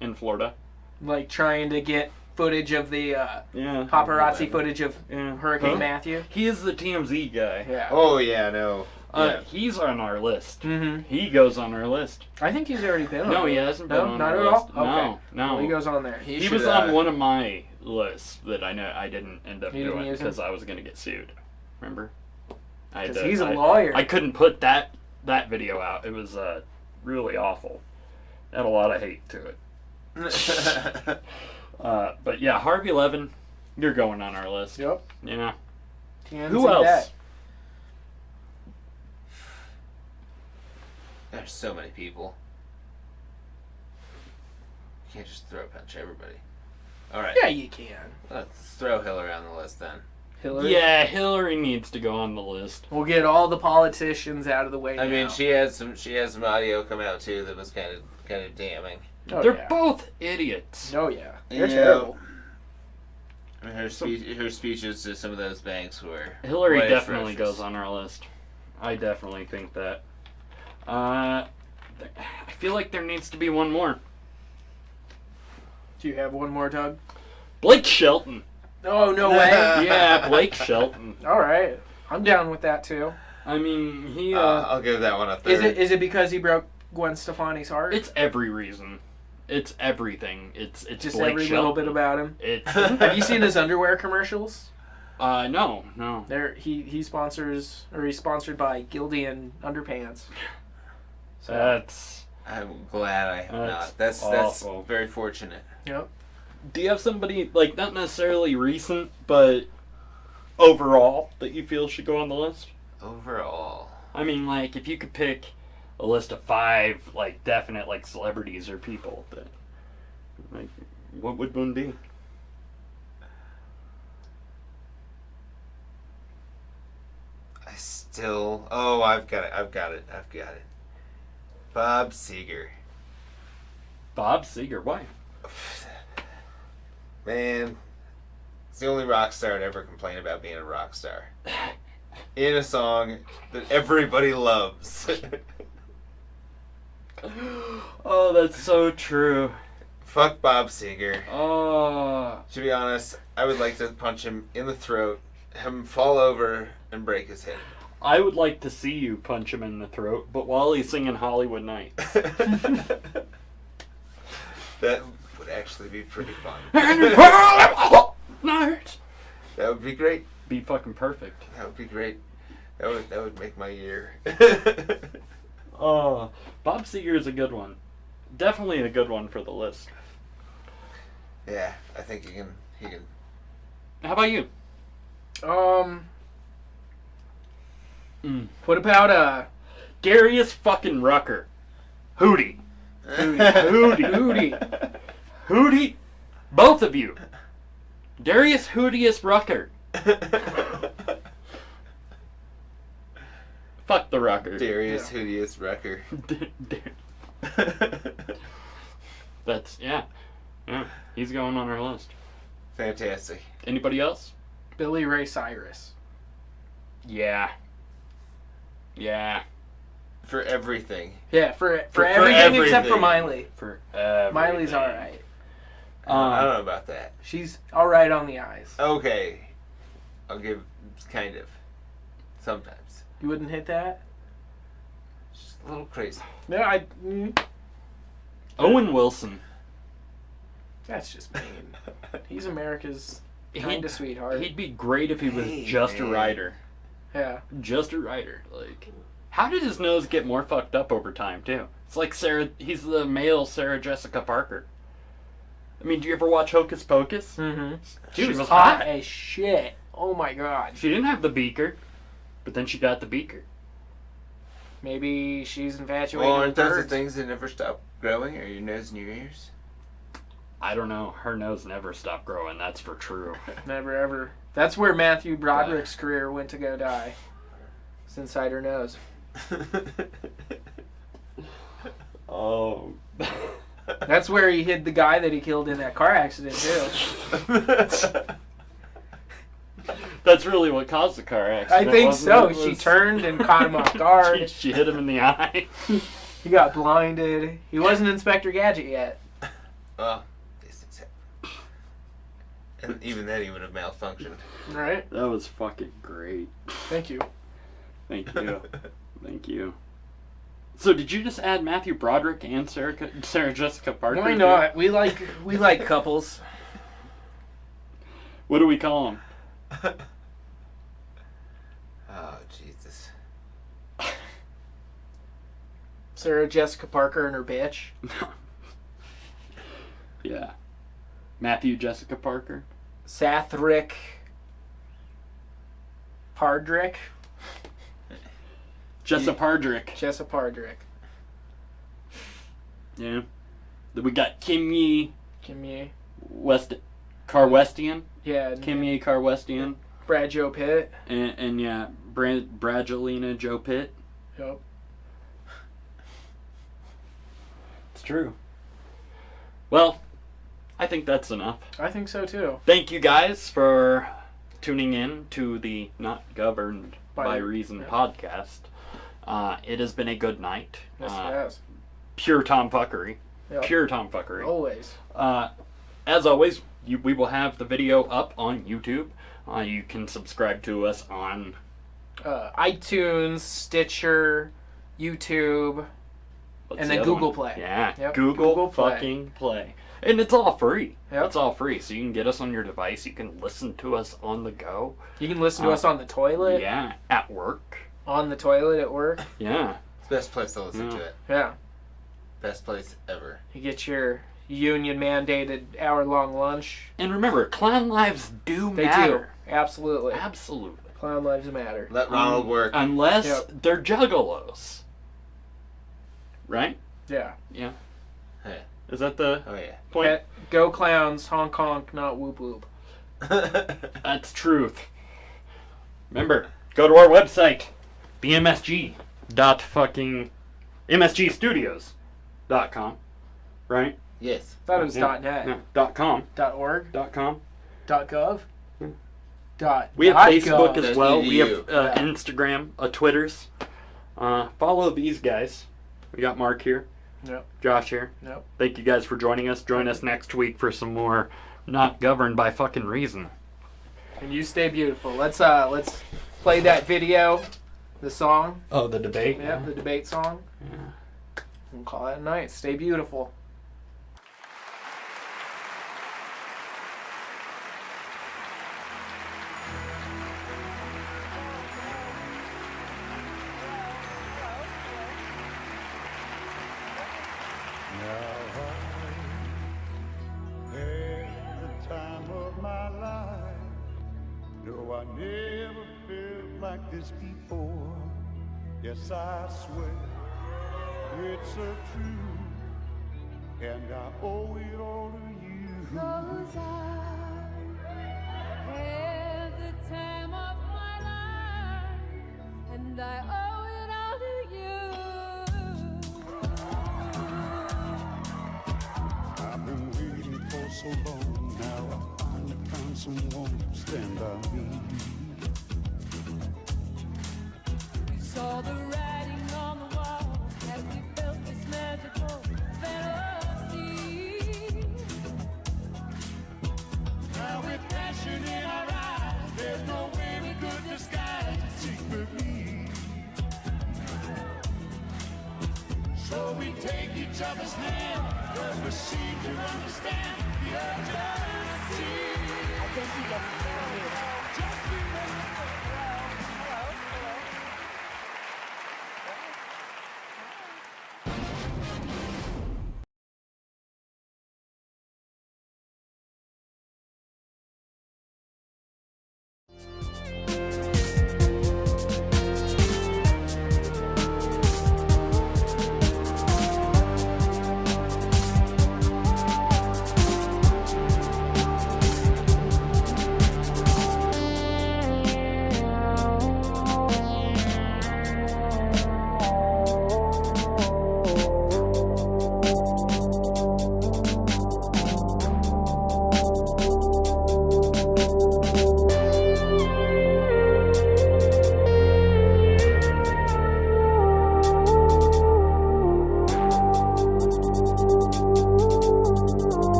in Florida. Like trying to get footage of the paparazzi footage of Hurricane Matthew. He is the TMZ guy. Yeah. Oh, yeah, no. He's on our list. Mm-hmm. He goes on our list. I think he's already been on No, it. he hasn't been on not our at list. all? Okay. No. Well, he goes on there. He was on one of my lists that I know I didn't end up You didn't doing use him? because I was going to get sued. Remember? Because he's a lawyer. I couldn't put that video out. It was really awful. It had a lot of hate to it. But yeah, Harvey Levin, you're going on our list. Yep. Yeah. Who else? That. There's so many people. You can't just throw punch everybody. All right. Yeah, you can. Let's throw Hillary on the list then. Hillary? Yeah, Hillary needs to go on the list. We'll get all the politicians out of the way. I mean, she had some audio come out too that was kind of damning. Oh, They're both idiots. Oh yeah, they're terrible. I mean, her speeches to some of those banks were. Hillary definitely goes on our list. I definitely think that. I feel like there needs to be one more. Do you have one more, Doug? Blake Shelton. Oh, no way. Yeah, Blake Shelton. All right. I'm down with that, too. I mean, he... I'll give that one a third. Is it because he broke Gwen Stefani's heart? It's every reason. It's everything. It's just Blake every Shelton. little bit about him. It's... Have you seen his underwear commercials? No. He's sponsored by Gildan underpants. So that's... I'm glad I have not. That's very fortunate. Yep. Do you have somebody, like, not necessarily recent, but overall, that you feel should go on the list? Overall? I mean, like, if you could pick a list of 5, like, definite, like, celebrities or people, that, like, what would one be? I've got it. Bob Seger. Bob Seger, why? Man, it's the only rock star to ever complain about being a rock star. In a song that everybody loves. Oh, that's so true. Fuck Bob Seger. Oh. To be honest, I would like to punch him in the throat, have him fall over, and break his head. I would like to see you punch him in the throat, but while he's singing Hollywood Nights. That would actually be pretty fun. Night. That would be great. Be fucking perfect. That would be great. That would make my year. Oh, Bob Seger is a good one. Definitely a good one for the list. Yeah, I think he can. How about you? What about Darius fucking Rucker? Hootie. Hootie. Both of you. Darius Hoodius Rucker. Fuck the Rucker. Darius Hoodius Rucker. That's, yeah. Yeah, he's going on our list. Fantastic. Anybody else? Billy Ray Cyrus. Yeah. Yeah. For everything. Yeah, for everything except for everything. Miley. For Miley's alright. I don't know about that. She's alright on the eyes. Okay. I'll give kind of. Sometimes. You wouldn't hit that? Just a little crazy. No, Owen Wilson. That's just mean. He's America's kind of sweetheart. He'd be great if he was just a writer. Yeah. Just a writer. Like, how did his nose get more fucked up over time, too? It's like he's the male Sarah Jessica Parker. I mean, do you ever watch Hocus Pocus? Mm-hmm. She was hot as shit. Oh my god. She didn't have the beaker, but then she got the beaker. Maybe she's infatuated Well, with aren't those the birds. things that never stop growing? Or your nose and your ears? I don't know. Her nose never stopped growing. That's for true. Never ever. That's where Matthew Broderick's career went to go die. It's inside her nose. Oh. That's where he hid the guy that he killed in that car accident, too. That's really what caused the car accident. I think wasn't so. it? She turned and caught him off guard. she hit him in the eye. He got blinded. He wasn't Inspector Gadget yet. Well, these things happen. And even then he would have malfunctioned. Right? That was fucking great. Thank you. Thank you. Thank you. So did you just add Matthew Broderick and Sarah Jessica Parker? Why not? We like couples. What do we call them? Oh, Jesus. Sarah Jessica Parker and her bitch. Yeah. Matthew Jessica Parker. Sathrick Pardrick. Jessa Pardrick. Jessa Pardrick. Yeah. Then we got Kim Ye Kimye. Carwestian. Yeah. Kim Ye Carwestian. Brad Joe Pitt. And yeah, Brangelina Joe Pitt. Yep. It's true. Well, I think that's enough. I think so too. Thank you guys for tuning in to the Not Governed by Reason podcast. It has been a good night. Yes, it has. Pure Tomphuckery. Yep. Pure Tomphuckery. Always. As always, we will have the video up on YouTube. You can subscribe to us on iTunes, Stitcher, YouTube, and then Google Play. Yeah, Yep. Google Play. fucking Play. And it's all free. Yep. It's all free. So you can get us on your device. You can listen to us on the go. You can listen to us on the toilet. Yeah, at work. On the toilet at work. Yeah. It's the best place to listen to it. Yeah. Best place ever. You get your union mandated hour-long lunch. And remember, clown lives do They matter. do. Absolutely. Absolutely. Clown lives matter. Let Ronald work. Unless they're juggalos. Right? Yeah. Yeah. Hey. Is that the Oh, yeah. point? Go clowns, honk honk, not whoop whoop. That's truth. Remember, go to our website, the msgstudios.com, right? Yes. Thought it was Yeah. .net. No, .com. .org. .com. .gov. We have Facebook as well. .edu. We have Instagram, Twitters. Follow these guys. We got Mark here. Yep. Josh here. Yep. Thank you guys for joining us. Join us next week for some more Not Governed by Fucking Reason. And you stay beautiful. Let's play that video, the song. Oh, the debate? Yeah, the debate song. Yeah. We'll call it a night. Stay beautiful. No, I never felt like this before. Yes, I swear it's a truth, and I owe it all to you. 'Cause I had the time of my life, and I owe it all to you. I've been waiting for so long. Now I finally found someone to stand by me. We saw the writing on the wall as we felt this magical fantasy. Now with passion in our eyes, there's no way we could disguise it secretly. So we take each other's hand, cause we seem to understand the urgency. I think he gets